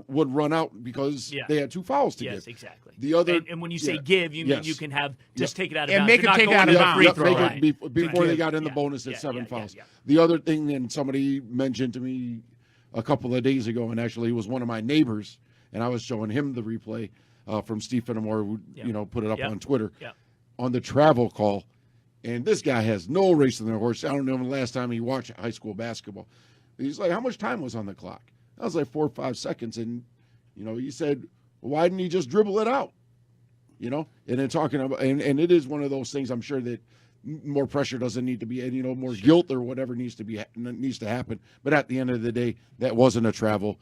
would run out because Yeah. they had 2 fouls to Yes, give. exactly. The other, and when you say yeah. give, you mean Yes. you can have just Yeah. take it out of And bounds. make You're him not take going out to of the bounds. free Yep, throw make it line. before they got in the Yeah. bonus at Yeah, 7 yeah, fouls. yeah. The other thing, and somebody mentioned to me a couple of days ago, and actually it was one of my neighbors, and I was showing him the replay from Steve Fenimore, who Yep. put it up Yep. on Twitter Yep. on the travel call. And this guy has no race in their horse. I don't know the last time he watched high school basketball. He's like, how much time was on the clock? I was like 4 or 5 seconds, and he said, why didn't he just dribble it out? And then talking about, and it is one of those things. I'm sure that more pressure doesn't need to be, and more guilt or whatever needs to happen. But at the end of the day, that wasn't a travel,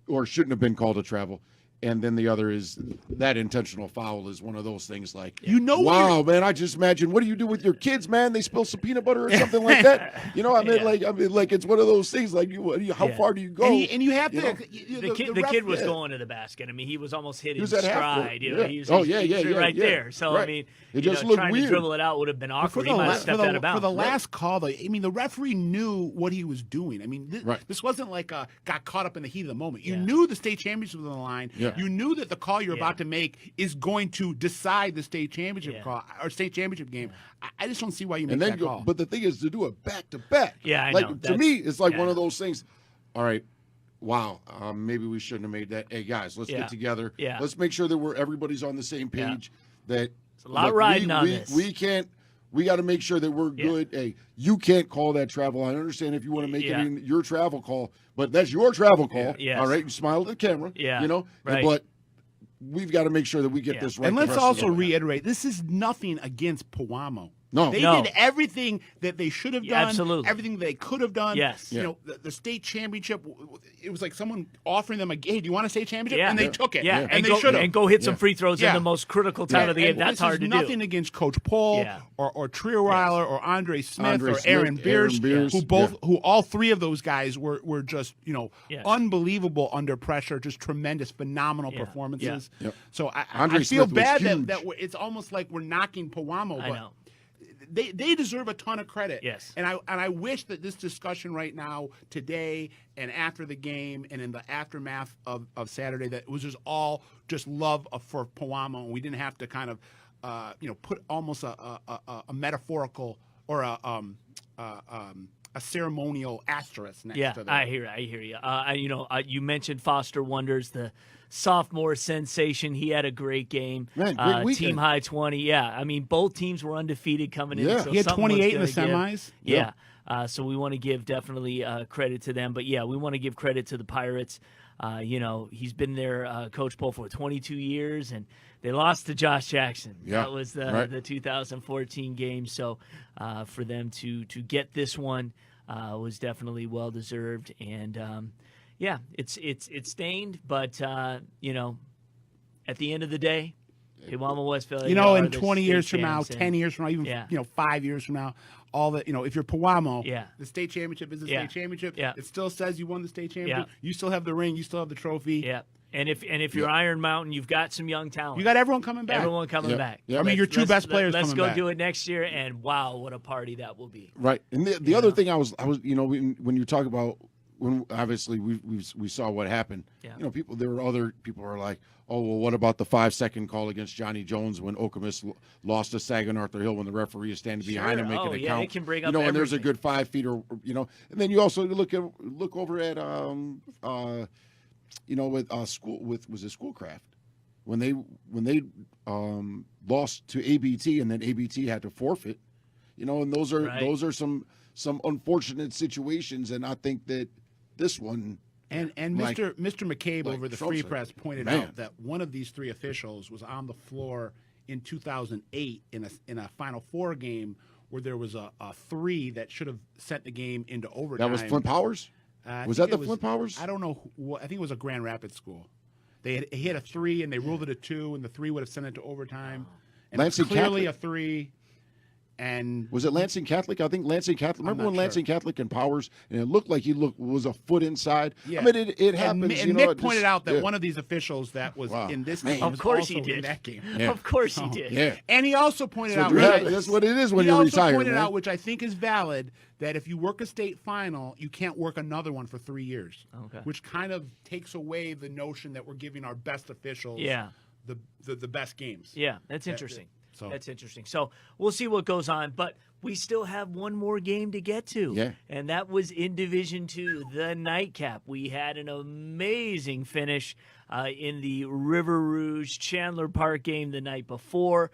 or shouldn't have been called a travel. And then the other is that intentional foul is one of those things like, wow, man, I just imagine, what do you do with your kids, man? They spill some peanut butter or something like that. Like it's one of those things like, how far do you go? And you have to. The kid was going to the basket. I mean, he was almost hitting was at half stride. court. He was, Yeah. he was right there. So Right. I mean, It just looked trying weird. to dribble it out would have been awkward. He might have stepped out of bounds. For the last call, though, I mean, the referee knew what he was doing. I mean, this wasn't like got caught up in the heat of the moment. You knew the state championship was on the line. Yeah. You knew that the call you're about to make is going to decide the state championship call or state championship game. I just don't see why you make And then that call. but the thing is to do it back to back. Yeah, I like know. to me, it's like yeah, one I of those things. All right, wow, maybe we shouldn't have made that. Hey guys, let's get together. Yeah. Let's make sure that everybody's on the same page. That It's a lot riding on we, this. We can't. We got to make sure that we're good. Hey, you can't call that travel. I understand if you want to make it in your travel call, but that's your travel call. Yes. All right, you smile at the camera. Yeah. Right. But we've got to make sure that we get this right. And the let's rest of also the way. reiterate, this is nothing against Pewamo. No. They No. did everything that they should have done. Absolutely. Everything they could have done. Yes. You know, the state championship, it was like someone offering them hey, do you want a state championship? Yeah. And they took it. Yeah. And they go, should have. and go hit some free throws in Yeah. the most critical time of the game. And That's this hard to is do. nothing against Coach Paul Yeah. or Trierweiler or Andre Smith Andre or Smith, Aaron Beers, Beers, who all 3 of those guys were just, Yes. unbelievable under pressure, just tremendous, phenomenal performances. Yep. So I Andre feel Smith was bad huge. that it's almost like we're knocking Pewamo, I but know. they deserve a ton of credit. Yes. And I wish that this discussion right now, today and after the game and in the aftermath of Saturday, that it was just all just love for Pewamo, and we didn't have to kind of put almost a metaphorical or a ceremonial asterisk next to that. I hear you. You mentioned Foster Wonders, the sophomore sensation. He had a great game. Man, great weekend. Team high 20. Yeah, I mean, both teams were undefeated coming in. Yeah. So He had something was 28 in the gonna give. semis. Yeah. So we want to give definitely credit to them. But, yeah, we want to give credit to the Pirates. He's been their coach Paul for 22 years, and they lost to Josh Jackson. Yeah, That was right. the 2014 game. So for them to get this one was definitely well-deserved. And, it's stained, but, at the end of the day, Pewamo West Philly. In 20 years from now, 10 years from now, even 5 years from now, all that, if you're Pewamo, the state championship is the state championship. Yeah. It still says you won the state championship. Yeah. You still have the ring. You still have the trophy. Yeah. And if you're Iron Mountain, you've got some young talent. You got everyone coming back. Everyone coming Yeah. back. Yeah. I mean, your 2 best players Let's coming go back. do it next year, and wow, what a party that will be. Right. And the other thing I was when you talk about when obviously we saw what happened. Yeah. You know, there were other people who are like, oh, well, what about the 5-second call against Johnny Jones when Okemos lost to Sagan Arthur Hill when the referee is standing behind him making a count? It can bring up and there's a everything. good 5 feet, or and then you also look over at with Schoolcraft when they lost to ABT and then ABT had to forfeit. And those are some unfortunate situations, and I think that this one. And Mr. McCabe over the Free Press pointed out that one of these 3 officials was on the floor in 2008 in a Final Four game where there was a 3 that should have sent the game into overtime. That was Flint Powers? Was that the Flint Powers? I don't know. I think it was a Grand Rapids school. They hit a 3 and they ruled it a 2, and the 3 would have sent it to overtime. And it's clearly a 3. And was it Lansing Catholic? I think Lansing Catholic. Remember when Lansing Catholic and Powers, and it looked like was a foot inside? Yeah. I mean, it happens. And Nick pointed out that one of these officials that was in this game was also in that game. Yeah. Of course he did. Yeah. And he also pointed out that's what it is when you're retired. He also pointed out, which I think is valid, that if you work a state final, you can't work another one for 3 years. Okay. Which kind of takes away the notion that we're giving our best officials the best games. Yeah, that's interesting. So. That's interesting. So we'll see what goes on, but we still have one more game to get to. Yeah. And that was in Division II, the nightcap. We had an amazing finish in the River Rouge Chandler Park game the night before.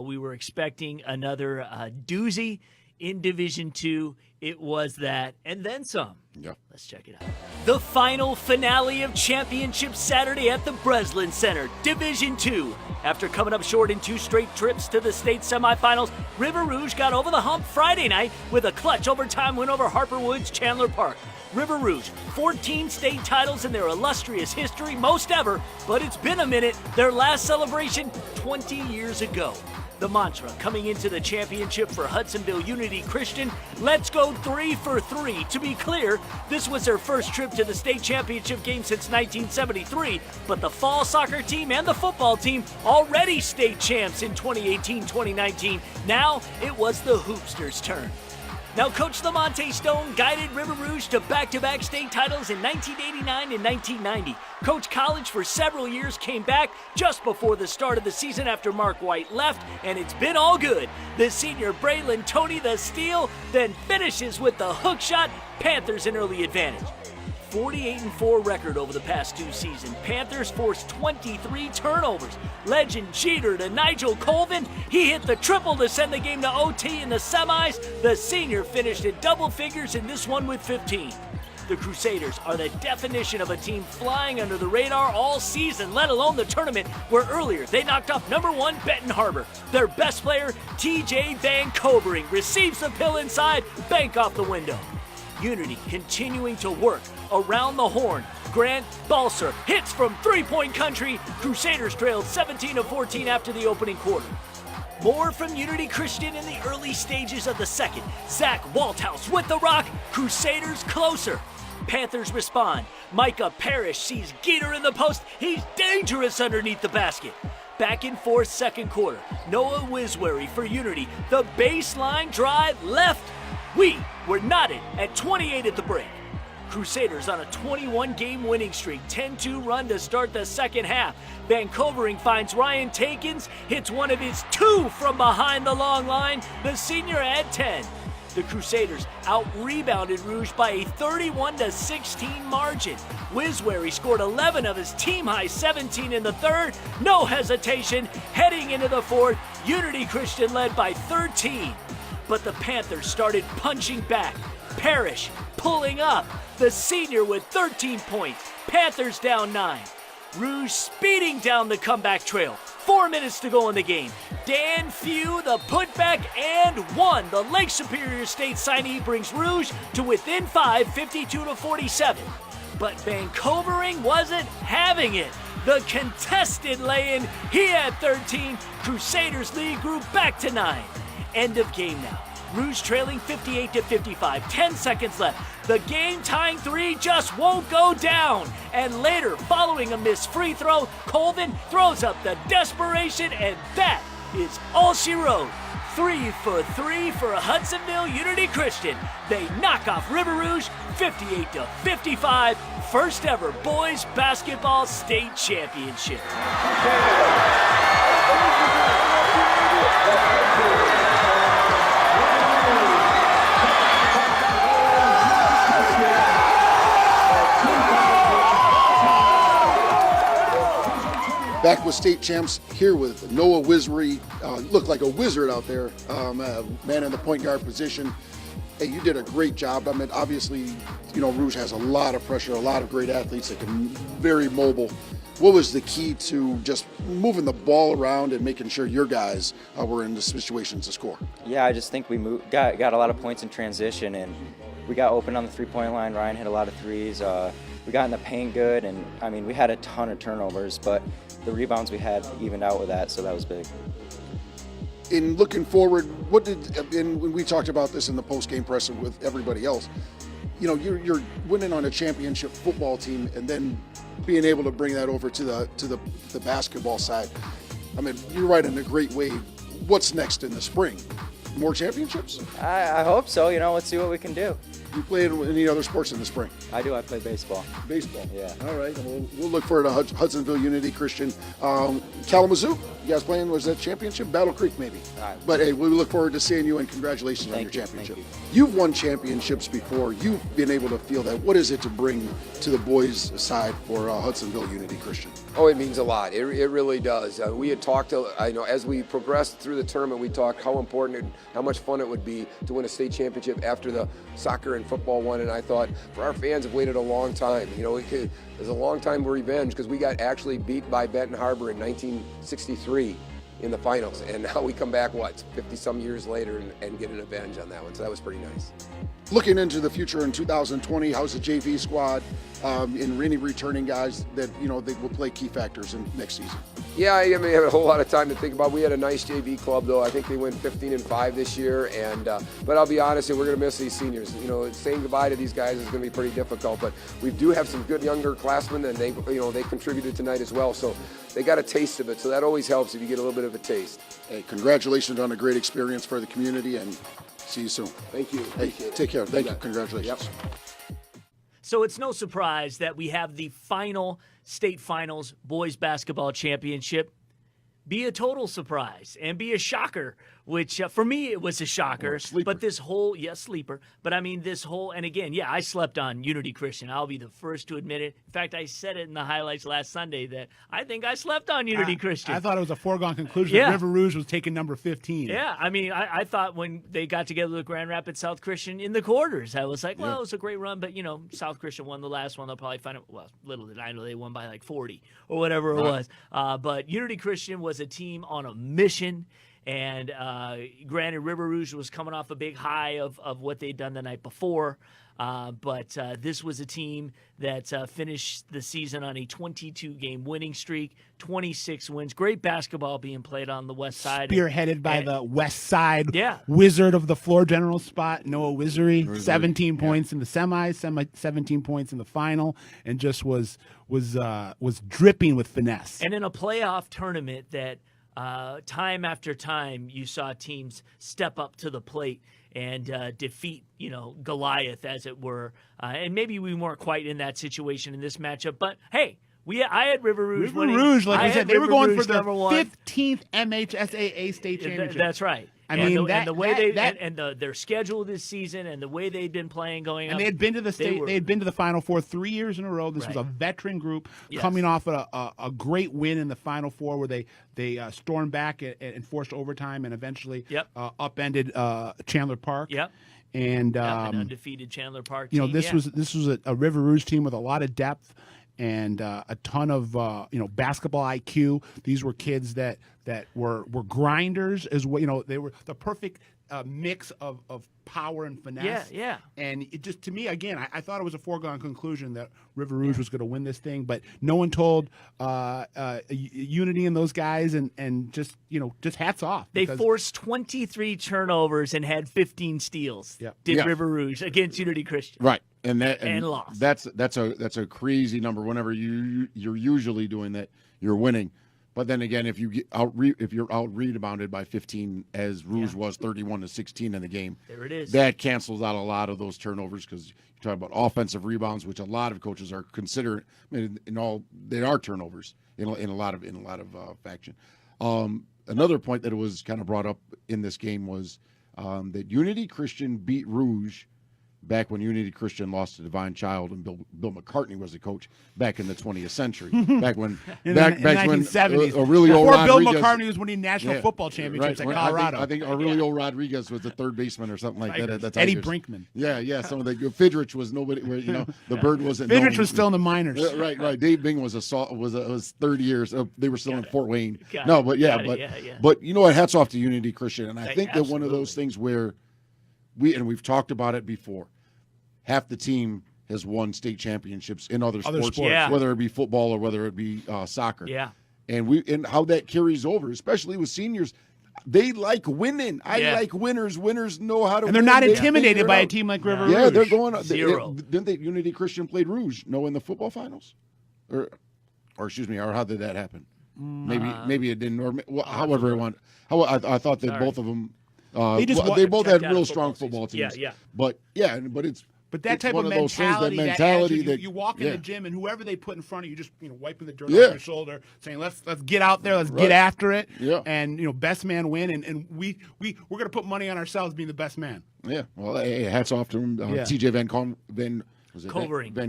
We were expecting another doozy in Division II. It was that, and then some. Yeah. Let's check it out. The final finale of Championship Saturday at the Breslin Center, Division II. After coming up short in 2 straight trips to the state semifinals, River Rouge got over the hump Friday night with a clutch overtime win over Harper Woods Chandler Park. River Rouge, 14 state titles in their illustrious history, most ever, but it's been a minute. Their last celebration 20 years ago. The mantra coming into the championship for Hudsonville Unity Christian, let's go 3 for 3. To be clear, this was their first trip to the state championship game since 1973, but the fall soccer team and the football team already state champs in 2018-2019. Now it was the Hoopsters' turn. Now, Coach Lamonte Stone guided River Rouge to back-to-back state titles in 1989 and 1990. Coach College for several years, came back just before the start of the season after Mark White left, and it's been all good. The senior Braylon Tony the steal, then finishes with the hook shot. Panthers an early advantage. 48-4 record over the past 2 seasons. Panthers forced 23 turnovers. Legend Jeter to Nigel Colvin. He hit the triple to send the game to OT in the semis. The senior finished in double figures in this one with 15. The Crusaders are the definition of a team flying under the radar all season, let alone the tournament, where earlier they knocked off #1 Benton Harbor. Their best player, TJ Van Covering, receives the pill inside, bank off the window. Unity continuing to work around the horn. Grant Balser hits from three-point country. Crusaders trailed 17-14 after the opening quarter. More from Unity Christian in the early stages of the second. Zach Walthouse with the rock. Crusaders closer. Panthers respond. Micah Parrish sees Geeter in the post. He's dangerous underneath the basket. Back and forth second quarter. Noah Wiswery for Unity. The baseline drive left. We were knotted at 28 at the break. Crusaders on a 21-game winning streak, 10-2 run to start the second half. Van Covering finds Ryan Takins, hits one of his 2 from behind the long line. The senior at 10. The Crusaders out-rebounded Rouge by a 31-16 margin. Wiswery scored 11 of his team-high 17 in the third. No hesitation, heading into the fourth. Unity Christian led by 13. But the Panthers started punching back. Parrish pulling up. The senior with 13 points. Panthers down 9. Rouge speeding down the comeback trail. 4 minutes to go in the game. Dan Few, the putback, and 1. The Lake Superior State signee brings Rouge to within 5, 52-47. But Van Covering wasn't having it. The contested lay-in, he had 13. Crusaders lead grew back to 9. End of game now. Rouge trailing 58-55, 10 seconds left. The game-tying 3 just won't go down. And later, following a missed free throw, Colvin throws up the desperation, and that is all she wrote. 3 for 3 for Hudsonville Unity Christian. They knock off River Rouge 58-55, first ever boys basketball state championship. Back with state champs here with Noah Wisry. Looked like a wizard out there, man in the point guard position. Hey, you did a great job. I mean, obviously, Rouge has a lot of pressure, a lot of great athletes that can very mobile. What was the key to just moving the ball around and making sure your guys were in the situations to score? Yeah, I just think we got a lot of points in transition, and we got open on the three-point line. Ryan hit a lot of threes. We got in the paint good, and I mean, we had a ton of turnovers, but the rebounds we had evened out with that, so that was big. In looking forward, when we talked about this in the post-game press with everybody else, you're winning on a championship football team and then being able to bring that over to the basketball side. I mean, you're riding a great wave. What's next in the spring? More championships? I hope so. Let's see what we can do. You play in any other sports in the spring? I do. I play baseball. Baseball? Yeah. All right. We'll look forward to Hudsonville Unity Christian. Kalamazoo, you guys playing, was that championship? Battle Creek, maybe. All right. But, hey, we look forward to seeing you, and congratulations on your championship. You've won championships before. You've been able to feel that. What is it to bring to the boys' side for Hudsonville Unity Christian? Oh, it means a lot. It really does. We had talked, as we progressed through the tournament, we talked how important and how much fun it would be to win a state championship after the soccer and football one. And I thought, for our fans have waited a long time. There's a long time revenge, because we got actually beat by Benton Harbor in 1963 in the finals. And now we come back, 50-some years later and get an revenge on that one. So that was pretty nice. Looking into the future in 2020, how's the JV squad and any returning guys that, they will play key factors in next season? Yeah, I mean, have a whole lot of time to think about. We had a nice JV club, though. I think they went 15-5 this year. But I'll be honest, we're going to miss these seniors. Saying goodbye to these guys is going to be pretty difficult. But we do have some good younger classmen, and they contributed tonight as well. So they got a taste of it. So that always helps if you get a little bit of a taste. Hey, congratulations on a great experience for the community, and see you soon. Thank you. Hey, take care. Thank you. Congratulations. Yep. So it's no surprise that we have the final state finals boys basketball championship be a total surprise and be a shocker, which for me it was a shocker. But this whole, sleeper. But I mean, this whole, and again, I slept on Unity Christian. I'll be the first to admit it. In fact, I said it in the highlights last Sunday that I think I slept on Unity Christian. I thought it was a foregone conclusion that River Rouge was taking number 15. Yeah, I mean, I thought when they got together with Grand Rapids South Christian in the quarters, I was like, well, it was a great run, but, South Christian won the last one. They'll probably find it, little did I know they won by like 40 or whatever it was. But Unity Christian was a team on a mission. And granted, River Rouge was coming off a big high of what they'd done the night before. But this was a team that finished the season on a 22-game winning streak, 26 wins. Great basketball being played on the west side. Spearheaded by the west side wizard of the floor general spot, Noah Wisry. 17 points in the semis, 17 points in the final, and just was dripping with finesse. And in a playoff tournament that time after time you saw teams step up to the plate and defeat, Goliath, as it were. And maybe we weren't quite in that situation in this matchup. But, hey, I had River Rouge winning. River Rouge, like I said, they were going for their 15th 15th MHSAA state championship. That's right. I mean, their schedule this season and the way they'd been playing going up. They had been to the state. They had been to the Final Four 3 years in a row. This was a veteran group coming off a great win in the Final Four, where they stormed back and forced overtime and eventually upended Chandler Park. Yep. And an undefeated Chandler Park team. This was a River Rouge team with a lot of depth and a ton of basketball IQ. These were kids that were grinders as well. They were the perfect mix of power and finesse. Yeah. And it just, to me, again, I thought it was a foregone conclusion that River Rouge was going to win this thing, but no one told Unity and those guys, and just hats off. They forced 23 turnovers and had 15 steals. River Rouge against Unity Christian. Right. And lost. That's a crazy number. Whenever you're usually doing that, you're winning. But then again, if you get if you're out rebounded by 15, as Rouge was 31-16 in the game, There it is. That cancels out a lot of those turnovers because you're talking about offensive rebounds, which a lot of coaches are considering. I mean, they are turnovers in a lot of faction. Another point that was kind of brought up in this game was that Unity Christian beat Rouge back when Unity Christian lost to Divine Child and Bill McCartney was the coach back in the 20th century. Back when in the 1970s. When Aurelio Before Bill Rodriguez, McCartney was winning national football championships at Colorado. I think Aurelio Rodriguez was the third baseman or something like that at the time. Eddie Brinkman. Yeah. Some of the Fidrich was nobody. The Bird wasn't. Fidrich was still in the minors. Right. Dave Bing was was 30 years. They were still in Fort Wayne. But but you know what? Hats off to Unity Christian, and I think that one of those things where we've talked about it before. Half the team has won state championships in other sports. Whether it be football or whether it be soccer. Yeah. And how that carries over, especially with seniors. They like winning. I like winners. Winners know how to win. And they're not intimidated by a team like River Rouge. Yeah, they're going. Zero. Didn't they? Unity Christian played Rouge. No, in the football finals, or excuse me, or how did that happen? Maybe it didn't. Or however it went. I thought that both of them. They both had real strong football teams. Yeah. But it's. But that type of mentality, that you walk in the gym and whoever they put in front of you, just wiping the dirt off your shoulder, saying let's get out there, let's get after it, and best man win, and we're gonna put money on ourselves being the best man. Yeah, well, hey, hats off to him. TJ Van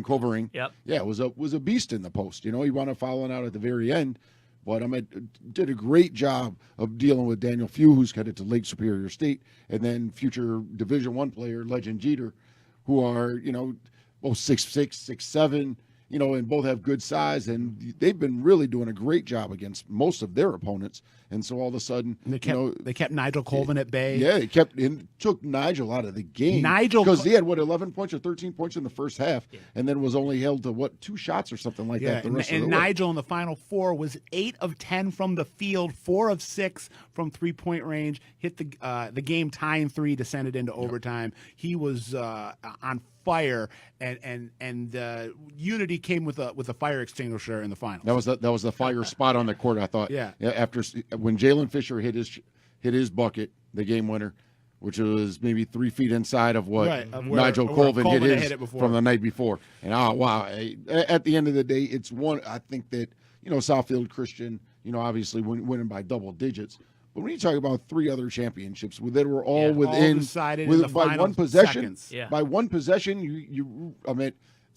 Covering. Yep. Yeah, was a beast in the post. He wound up fouling out at the very end, but did a great job of dealing with Daniel Few, who's headed to Lake Superior State, and then future Division I player Legend Jeter, who are, both 6'6", 6'7", and both have good size, and they've been really doing a great job against most of their opponents. And so all of a sudden, they kept Nigel Colvin at bay. Yeah, took Nigel out of the game. Because he had 11 points or 13 points in the first half, and then was only held to 2 shots or something like that. The rest of the Nigel in the final 4 was 8 of 10 from the field, 4 of 6 from 3-point range. Hit the game tying 3, descended into overtime. He was on fire, and Unity came with a fire extinguisher in the final. That was the fire spot on the court. I thought. Yeah. After when Jalen Fisher hit his bucket, the game winner, which was maybe 3 feet inside of what Nigel Colvin hit his from the night before. And at the end of the day, it's one. I think that Southfield Christian, obviously winning by double digits. But when you talk about 3 other championships that were all within by one possession, by one possession,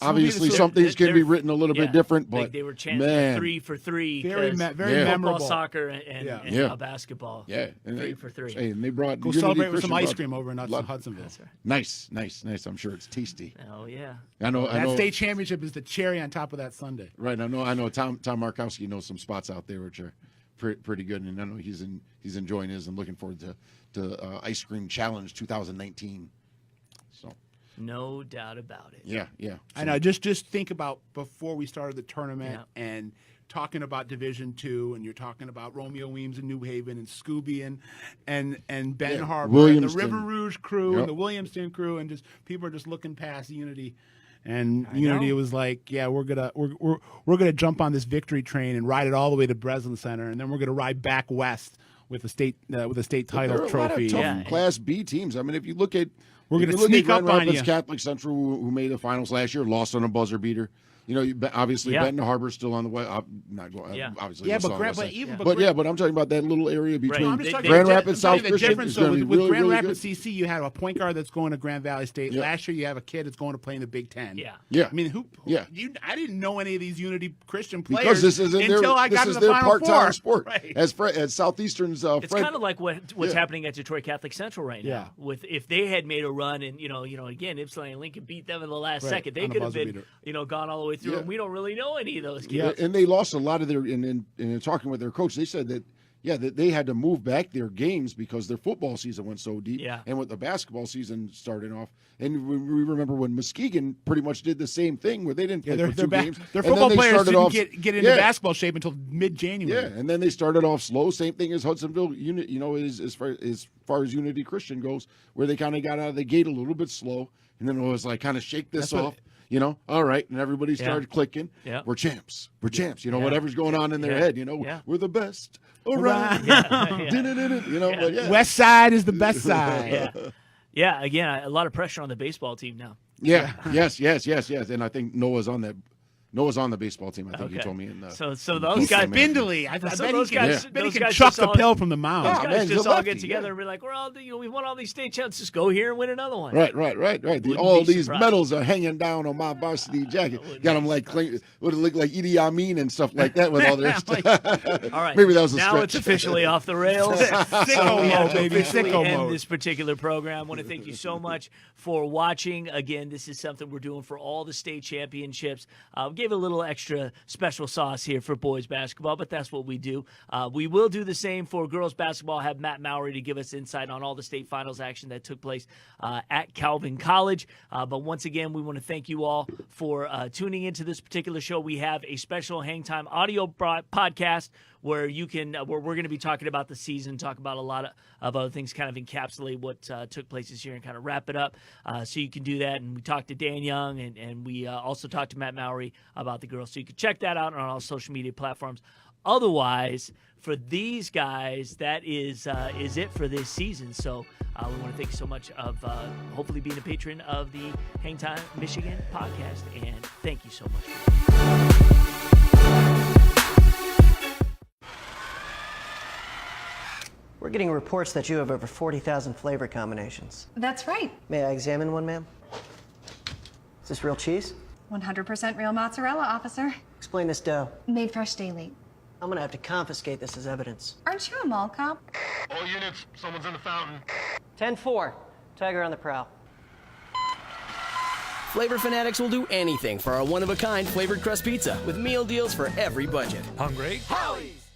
obviously some things can be written a little bit different. But they were chanting 3 for 3, very football, memorable. Soccer, and basketball. Yeah, 3 for 3. Hey, and they brought go celebrate with some ice cream over in Hudsonville. Nice. I'm sure it's tasty. Oh yeah. I know. That state championship is the cherry on top of that sundae. Right. I know. Tom Markowski knows some spots out there which are pretty good, and I know he's enjoying his and looking forward to Ice Cream Challenge 2019. So no doubt about it. Yeah. So, I know. Just think about before we started the tournament and talking about Division II, and you're talking about Romeo Weems in New Haven and Scooby and Benton Harbor and the River Rouge crew and the Williamston crew, and just people are just looking past Unity. And Unity was like, we're gonna jump on this victory train and ride it all the way to Breslin Center, and then we're gonna ride back west with a state title trophy. There are a lot of tough Class B teams. I mean, if you look at sneak up Grand on Rapids Catholic Central, who made the finals last year, lost on a buzzer beater. Obviously Benton Harbor's still on the way. Not going. Obviously, but I'm talking about that little area between Grand Rapids, South Christian. With Grand Rapids CC, you have a point guard that's going to Grand Valley State. Last year, you have a kid that's going to play in the Big Ten. Yeah. I mean, I didn't know any of these Unity Christian players because until I got to the Final part-time 4. sport. Right. As Southeastern's, it's kind of like what's happening at Detroit Catholic Central right now. With if they had made a run and again, Ypsilanti and Lincoln beat them in the last second, they could have been gone all the way through. And we don't really know any of those kids. Yeah, and they lost a lot of their. And in talking with their coach, they said that that they had to move back their games because their football season went so deep. Yeah. And with the basketball season starting off, and we remember when Muskegon pretty much did the same thing where they didn't play for 2 games. Their football players didn't get into basketball shape until mid-January. Yeah, and then they started off slow. Same thing as Hudsonville Unit. As far as Unity Christian goes, where they kind of got out of the gate a little bit slow, and then it was like kind of shake this off. all right, and everybody started clicking. Yeah. We're champs. We're champs. Whatever's going on in their head. We're the best. All right. But West Side is the best side. Yeah, again, a lot of pressure on the baseball team now. Yeah. Yes. And I think Noah's on the baseball team. I think he told me. So those guys, spindly. I bet those he guys can chuck the pill from the mound. Those guys just all get together and be like, we're all, we won all these state champs. Just go here and win another one. Right. All these medals are hanging down on my varsity jacket. Got them like would it look like Idi Amin and stuff like that with all their stuff. All right. Maybe that was a now stretch. it's officially off the rails. Sicko mode, baby. Sicko end mode. This particular program. I want to thank you so much for watching. Again, this is something we're doing for all the state championships. We gave a little extra special sauce here for boys basketball, but that's what we do. We will do the same for girls basketball. Have Matt Mowry to give us insight on all the state finals action that took place at Calvin College. But once again, we want to thank you all for tuning into this particular show. We have a special HangTime audio podcast where we're going to be talking about the season, talk about a lot of other things, kind of encapsulate what took place this year and kind of wrap it up. So you can do that. And we talked to Dan Young, and we also talked to Matt Mowry about the girls. So you can check that out on all social media platforms. Otherwise, for these guys, that is it for this season. So we want to thank you so much of hopefully being a patron of the HangTime Michigan podcast. And thank you so much. We're getting reports that you have over 40,000 flavor combinations. That's right. May I examine one, ma'am? Is this real cheese? 100% real mozzarella, officer. Explain this dough. Made fresh daily. I'm gonna have to confiscate this as evidence. Aren't you a mall cop? All units, someone's in the fountain. 10-4. Tiger on the prowl. Flavor fanatics will do anything for our one-of-a-kind flavored crust pizza with meal deals for every budget. Hungry? Howie's!